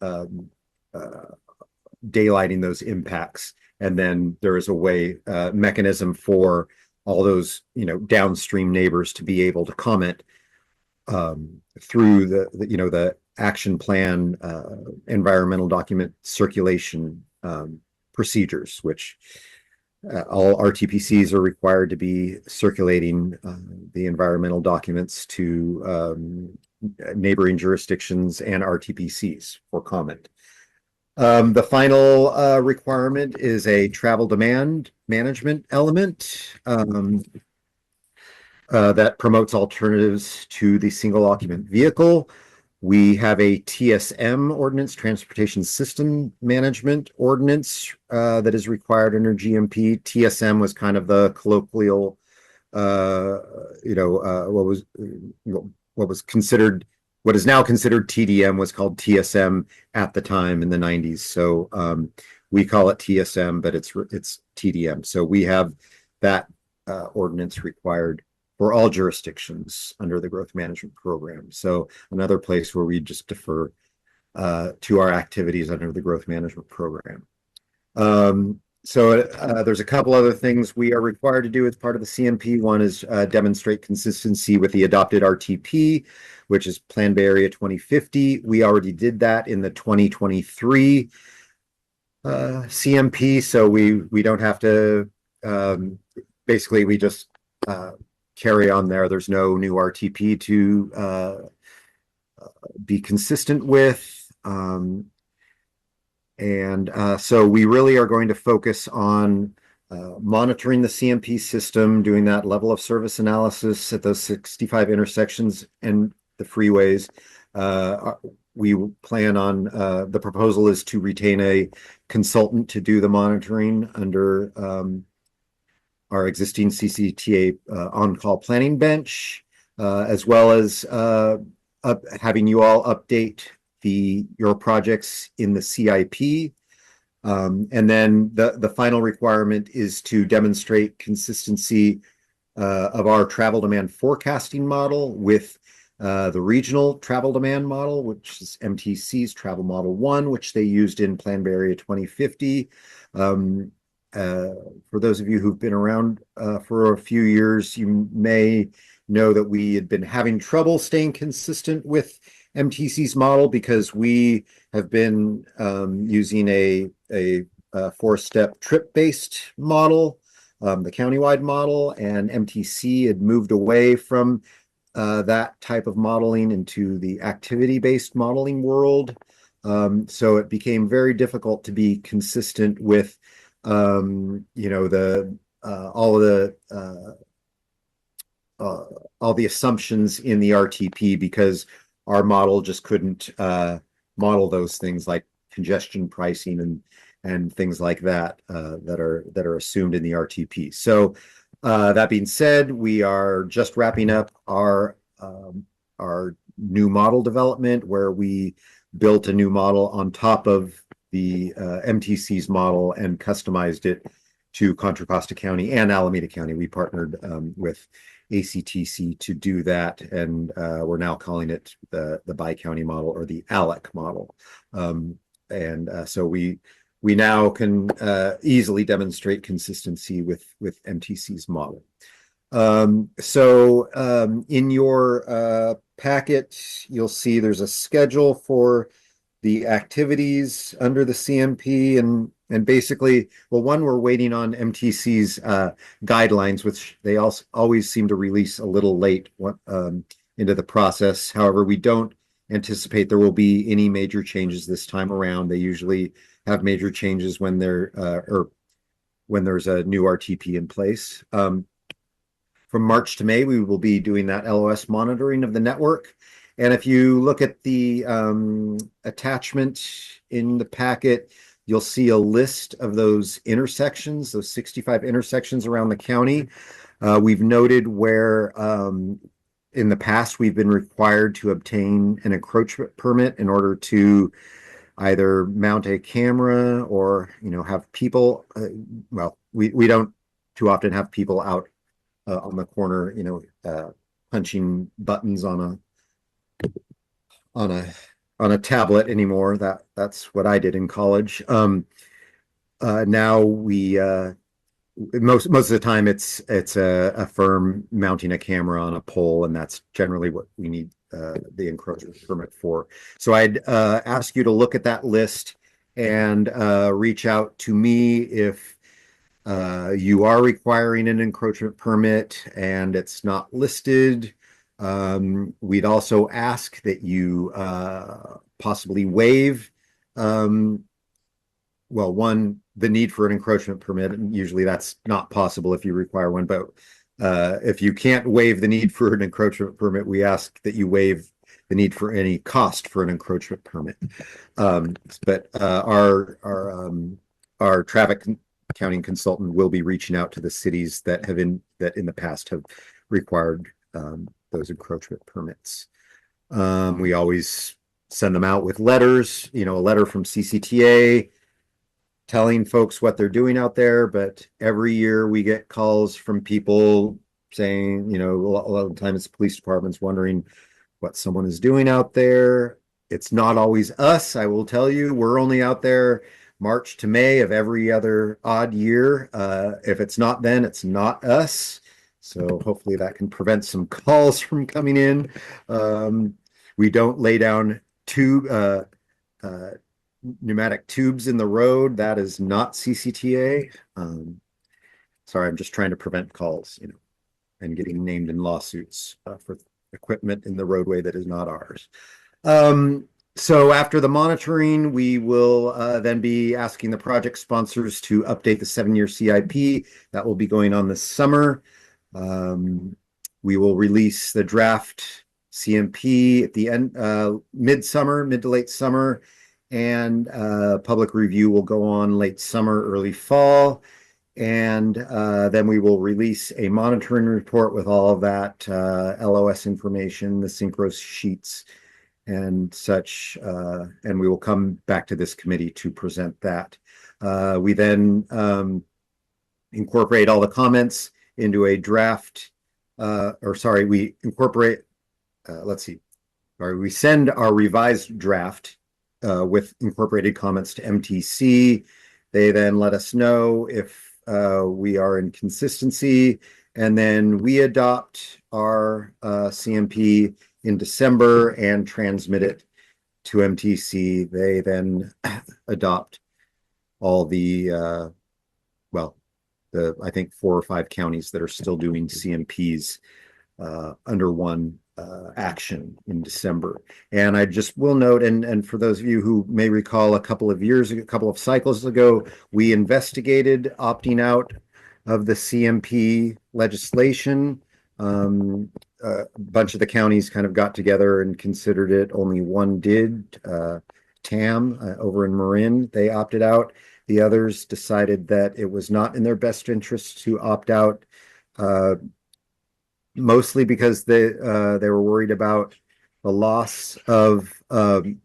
daylighting those impacts. And then there is a way, mechanism for all those, downstream neighbors to be able to comment through the action plan, environmental document circulation procedures, which all RTPCs are required to be circulating the environmental documents to neighboring jurisdictions and RTPCs for comment. The final requirement is a travel demand management element that promotes alternatives to the single occupant vehicle. We have a TSM ordinance, Transportation System Management Ordinance, that is required under GMP. TSM was kind of the colloquial, what is now considered TDM was called TSM at the time in the 90s. So we call it TSM, but it's TDM. So we have that ordinance required for all jurisdictions under the growth management program. So another place where we just defer to our activities under the growth management program. So there's a couple other things we are required to do as part of the CMP. One is demonstrate consistency with the adopted RTP, which is Plan Bay Area 2050. We already did that in the 2023 CMP, so we don't have to, basically we just carry on there. There's no new RTP to be consistent with. So we really are going to focus on monitoring the CMP system, doing that level of service analysis at those 65 intersections and the freeways. We plan on, the proposal is to retain a consultant to do the monitoring under our existing CCTA on-call planning bench, as well as having you all update your projects in the CIP. And then the final requirement is to demonstrate consistency of our travel demand forecasting model with the regional travel demand model, which is MTC's Travel Model 1, which they used in Plan Bay Area 2050. For those of you who've been around for a few years, you may know that we had been having trouble staying consistent with MTC's model because we have been using a four-step trip-based model, the countywide model, and MTC had moved away from that type of modeling into the activity-based modeling world. So it became very difficult to be consistent with all the assumptions in the RTP, because our model just couldn't model those things like congestion pricing and things like that that are assumed in the RTP. So that being said, we are just wrapping up our new model development, where we built a new model on top of the MTC's model and customized it to Contra Costa County and Alameda County. We partnered with ACTC to do that, and we're now calling it the bi-county model, or the ALEC model. So we now can easily demonstrate consistency with MTC's model. In your packet, you'll see there's a schedule for the activities under the CMP, and basically, well, one, we're waiting on MTC's guidelines, which they also always seem to release a little late into the process. However, we don't anticipate there will be any major changes this time around. They usually have major changes when they're or when there's a new RTP in place. from March to May, we will be doing that LOS monitoring of the network. And if you look at the attachment in the packet, you'll see a list of those intersections, those 65 intersections around the county. We've noted where in the past we've been required to obtain an encroachment permit in order to either mount a camera or, have people, we don't too often have people out on the corner, punching buttons on a tablet anymore. That's what I did in college. Now we most of the time it's a firm mounting a camera on a pole, and that's generally what we need the encroachment permit for. So I'd ask you to look at that list and reach out to me if you are requiring an encroachment permit and it's not listed. We'd also ask that you possibly waive, the need for an encroachment permit, and usually that's not possible if you require one, but if you can't waive the need for an encroachment permit, we ask that you waive the need for any cost for an encroachment permit. But our traffic counting consultant will be reaching out to the cities that in the past have required those encroachment permits. We always send them out with letters, a letter from CCTA telling folks what they're doing out there. But every year we get calls from people saying, a lot of the time it's police departments wondering what someone is doing out there. It's not always us, I will tell you. We're only out there March to May of every other odd year. If it's not then, it's not us. So hopefully that can prevent some calls from coming in. We don't lay down pneumatic tubes in the road. That is not CCTA. Sorry, I'm just trying to prevent calls, and getting named in lawsuits for equipment in the roadway that is not ours. So after the monitoring, we will then be asking the project sponsors to update the 7-year CIP. That will be going on this summer. We will release the draft CMP at the end, mid to late summer, and public review will go on late summer, early fall. And then we will release a monitoring report with all of that LOS information, the synchros sheets and such, and we will come back to this committee to present that. We then incorporate all the comments into a draft, we incorporate, we send our revised draft with incorporated comments to MTC. They then let us know if we are in consistency, and then we adopt our CMP in December and transmit it to MTC. They then adopt all the, I think 4 or 5 counties that are still doing CMPs under one action in December. And I just will note, and for those of you who may recall, a couple of cycles ago, we investigated opting out of the CMP legislation. A bunch of the counties kind of got together and considered it. Only one did. TAM over in Marin, they opted out. The others decided that it was not in their best interest to opt out, mostly because they were worried about the loss of the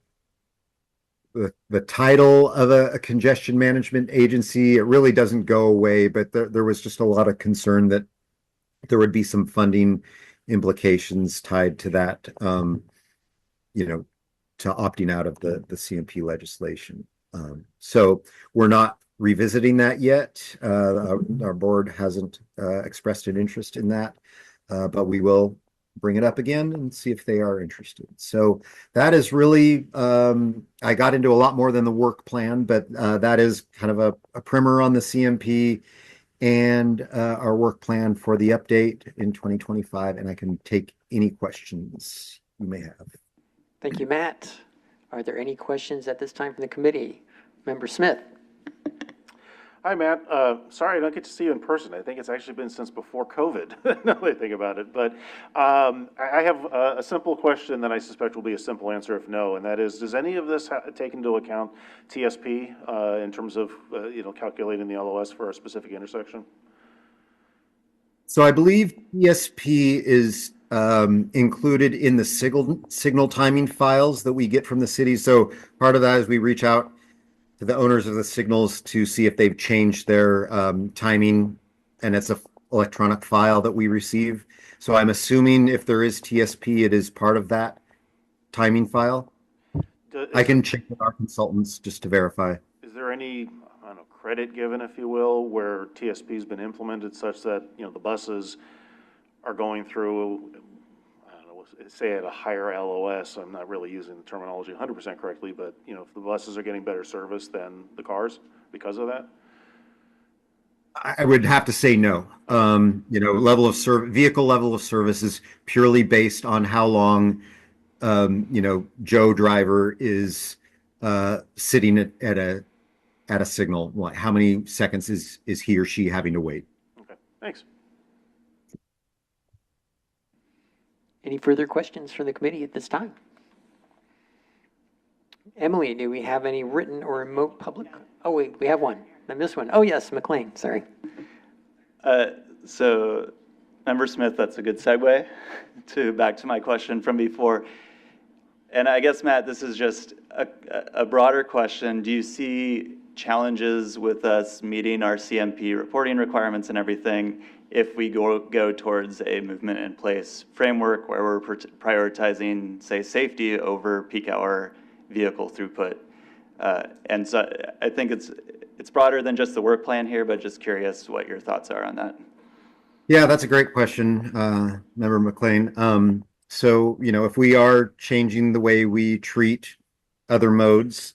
title of a congestion management agency. It really doesn't go away, but there was just a lot of concern that there would be some funding implications tied to that, to opting out of the CMP legislation. So we're not revisiting that yet. Our board hasn't expressed an interest in that, but we will bring it up again and see if they are interested. So that is really, I got into a lot more than the work plan, but that is kind of a primer on the CMP and our work plan for the update in 2025, and I can take any questions you may have. Thank you, Matt. Are there any questions at this time from the committee? Member Smith. Hi, Matt. Sorry I don't get to see you in person. I think it's actually been since before COVID, now that I think about it. But I have a simple question that I suspect will be a simple answer if no, and that is, does any of this take into account TSP in terms of, calculating the LOS for a specific intersection? So I believe ESP is included in the signal timing files that we get from the city. So part of that is we reach out to the owners of the signals to see if they've changed their timing, and it's a electronic file that we receive. So I'm assuming if there is TSP, it is part of that timing file. I can check with our consultants just to verify. Is there any, I don't know, credit given, if you will, where TSP's been implemented such that, the buses are going through, I don't know, say at a higher LOS? I'm not really using the terminology 100% correctly, but, if the buses are getting better service than the cars because of that? I would have to say no. Level of service, vehicle level of service is purely based on how long, Joe driver is sitting at a signal. Like how many seconds is he or she having to wait? Okay, thanks. Any further questions from the committee at this time? Emily, do we have any written or remote public? Oh, wait, we have one. I missed one. Oh, yes, McLean, sorry. So, Member Smith, that's a good segue back to my question from before. And I guess, Matt, this is just a broader question. Do you see challenges with us meeting our CMP reporting requirements and everything if we go towards a movement in place framework where we're prioritizing, say, safety over peak hour vehicle throughput? And so I think it's broader than just the work plan here, but just curious what your thoughts are on that. Yeah, that's a great question, Member McLean. So, if we are changing the way we treat other modes,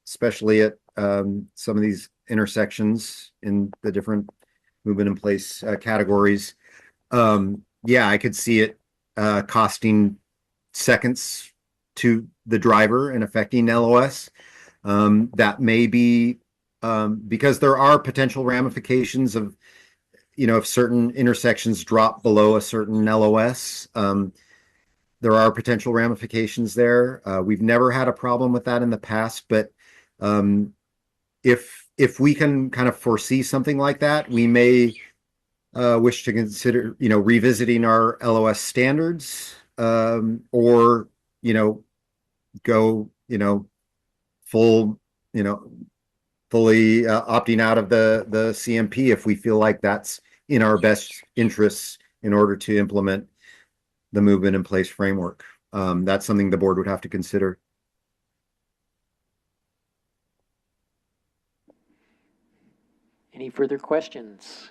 especially at some of these intersections in the different movement in place categories, I could see it costing seconds to the driver and affecting LOS. That may be because there are potential ramifications of, if certain intersections drop below a certain LOS, there are potential ramifications there. We've never had a problem with that in the past, but if we can kind of foresee something like that, we may wish to consider, revisiting our LOS standards, or, go, fully opting out of the CMP if we feel like that's in our best interests in order to implement the movement in place framework. That's something the board would have to consider. Any further questions?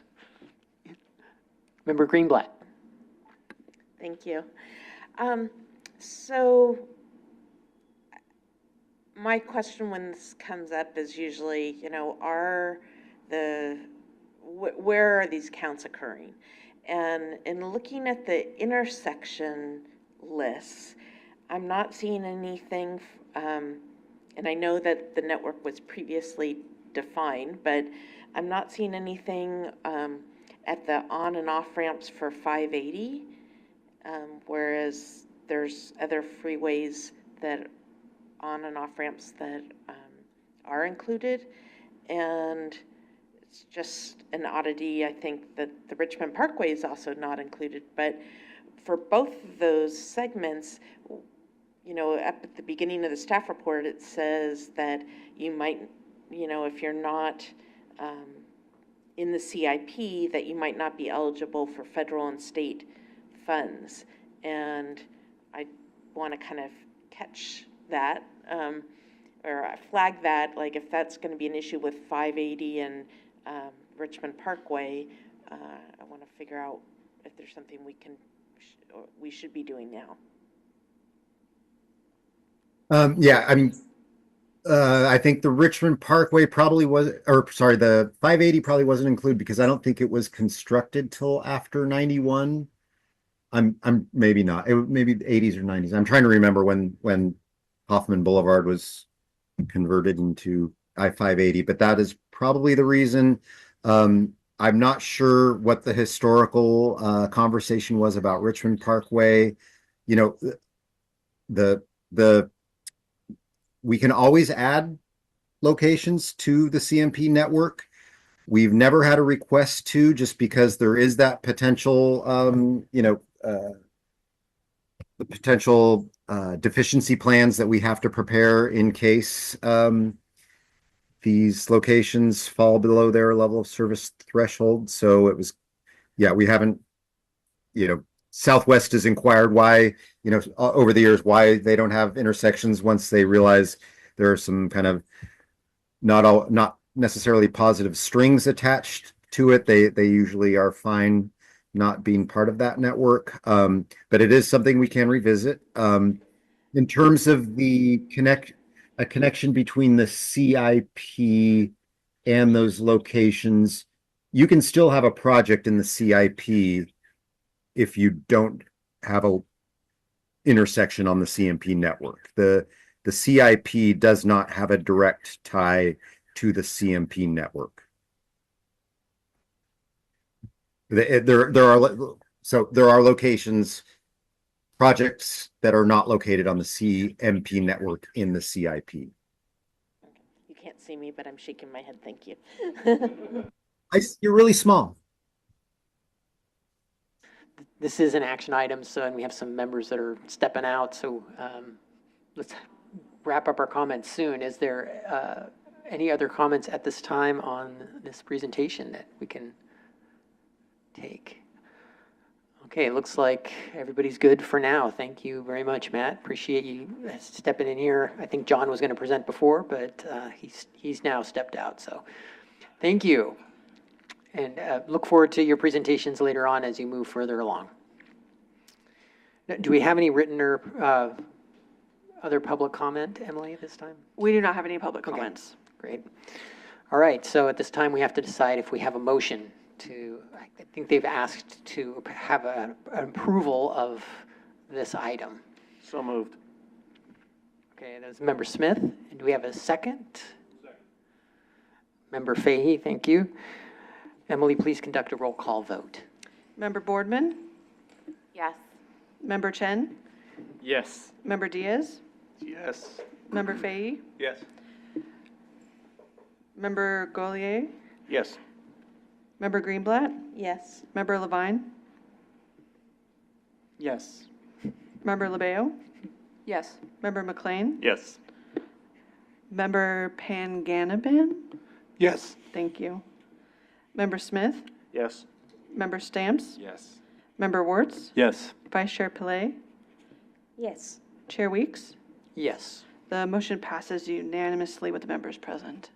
Member Greenblatt. Thank you. So my question when this comes up is usually, where are these counts occurring? And in looking at the intersection lists, I'm not seeing anything, and I know that the network was previously defined, but I'm not seeing anything at the on and off ramps for 580, whereas there's other freeways that on and off ramps that are included. And it's just an oddity, I think, that the Richmond Parkway is also not included. But for both of those segments, up at the beginning of the staff report, it says that you might, if you're not in the CIP, that you might not be eligible for federal and state funds. And I want to kind of catch that, or flag that, like if that's going to be an issue with 580 and Richmond Parkway, I want to figure out if there's something we should be doing now. I think the Richmond Parkway probably was, the 580 probably wasn't included because I don't think it was constructed till after 91. I'm maybe not. Maybe the 80s or 90s. I'm trying to remember when Hoffman Boulevard was converted into I-580, but that is probably the reason. I'm not sure what the historical conversation was about Richmond Parkway. You know, the we can always add locations to the CMP network. We've never had a request to, just because there is that potential, the potential deficiency plans that we have to prepare in case these locations fall below their level of service threshold. So it was, yeah, we haven't, Southwest has inquired why, over the years, why they don't have intersections once they realize there are some kind of not necessarily positive strings attached to it. They usually are fine not being part of that network. But it is something we can revisit. In terms of a connection between the CIP and those locations, you can still have a project in the CIP if you don't have a intersection on the CMP network. The CIP does not have a direct tie to the CMP network. There are locations, projects that are not located on the CMP network in the CIP. You can't see me, but I'm shaking my head, thank you. You're really small. This is an action item, and we have some members that are stepping out, so let's wrap up our comments soon. Is there any other comments at this time on this presentation that we can take? Okay, it looks like everybody's good for now. Thank you very much, Matt. Appreciate you stepping in here. I think John was going to present before, but he's now stepped out, so thank you. And look forward to your presentations later on as you move further along. Do we have any written or other public comment, Emily, at this time? We do not have any public comments. Great. All right, so at this time, we have to decide if we have a motion to, I think they've asked to have an approval of this item. So moved. Okay, that's Member Smith. And do we have a second? Second. Member Fahey, thank you. Emily, please conduct a roll call vote. Member Boardman? Yes. Member Chen? Yes. Member Diaz? Yes. Member Fahey? Yes. Member Gaulier? Yes. Member Greenblatt? Yes. Member Levine? Yes. Member Lebeo? Yes. Member McLean? Yes. Member Panganiban? Yes. Thank you. Member Smith? Yes. Member Stamps? Yes. Member Wertz? Yes. Vice Chair Pillay? Yes. Chair Weeks? Yes. The motion passes unanimously with the members present.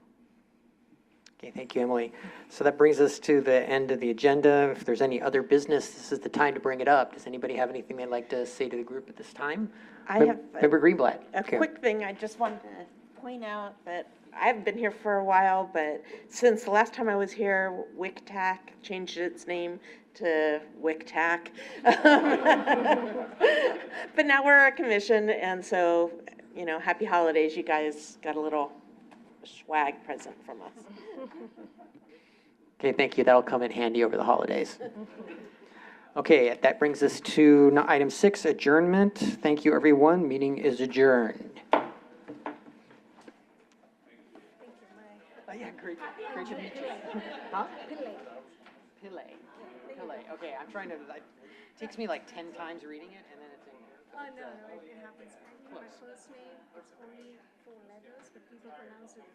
Okay, thank you, Emily. So that brings us to the end of the agenda. If there's any other business, this is the time to bring it up. Does anybody have anything they'd like to say to the group at this time? I have Member Greenblatt. a Okay. quick thing. I just wanted to point out that I haven't been here for a while, but since the last time I was here, WICTAC changed its name to WICTAC. But now we're a commission, and so, happy holidays. You guys got a little swag present from us. Okay, thank you. That'll come in handy over the holidays. Okay, that brings us to item 6, adjournment. Thank you, everyone. Meeting is adjourned. Yeah, great to meet you. Huh? Pillay. Okay, I'm trying to, it takes me like 10 times reading it, and then it's in here. Oh, no, it happens. My first name, it's only 4 letters, but people pronounce it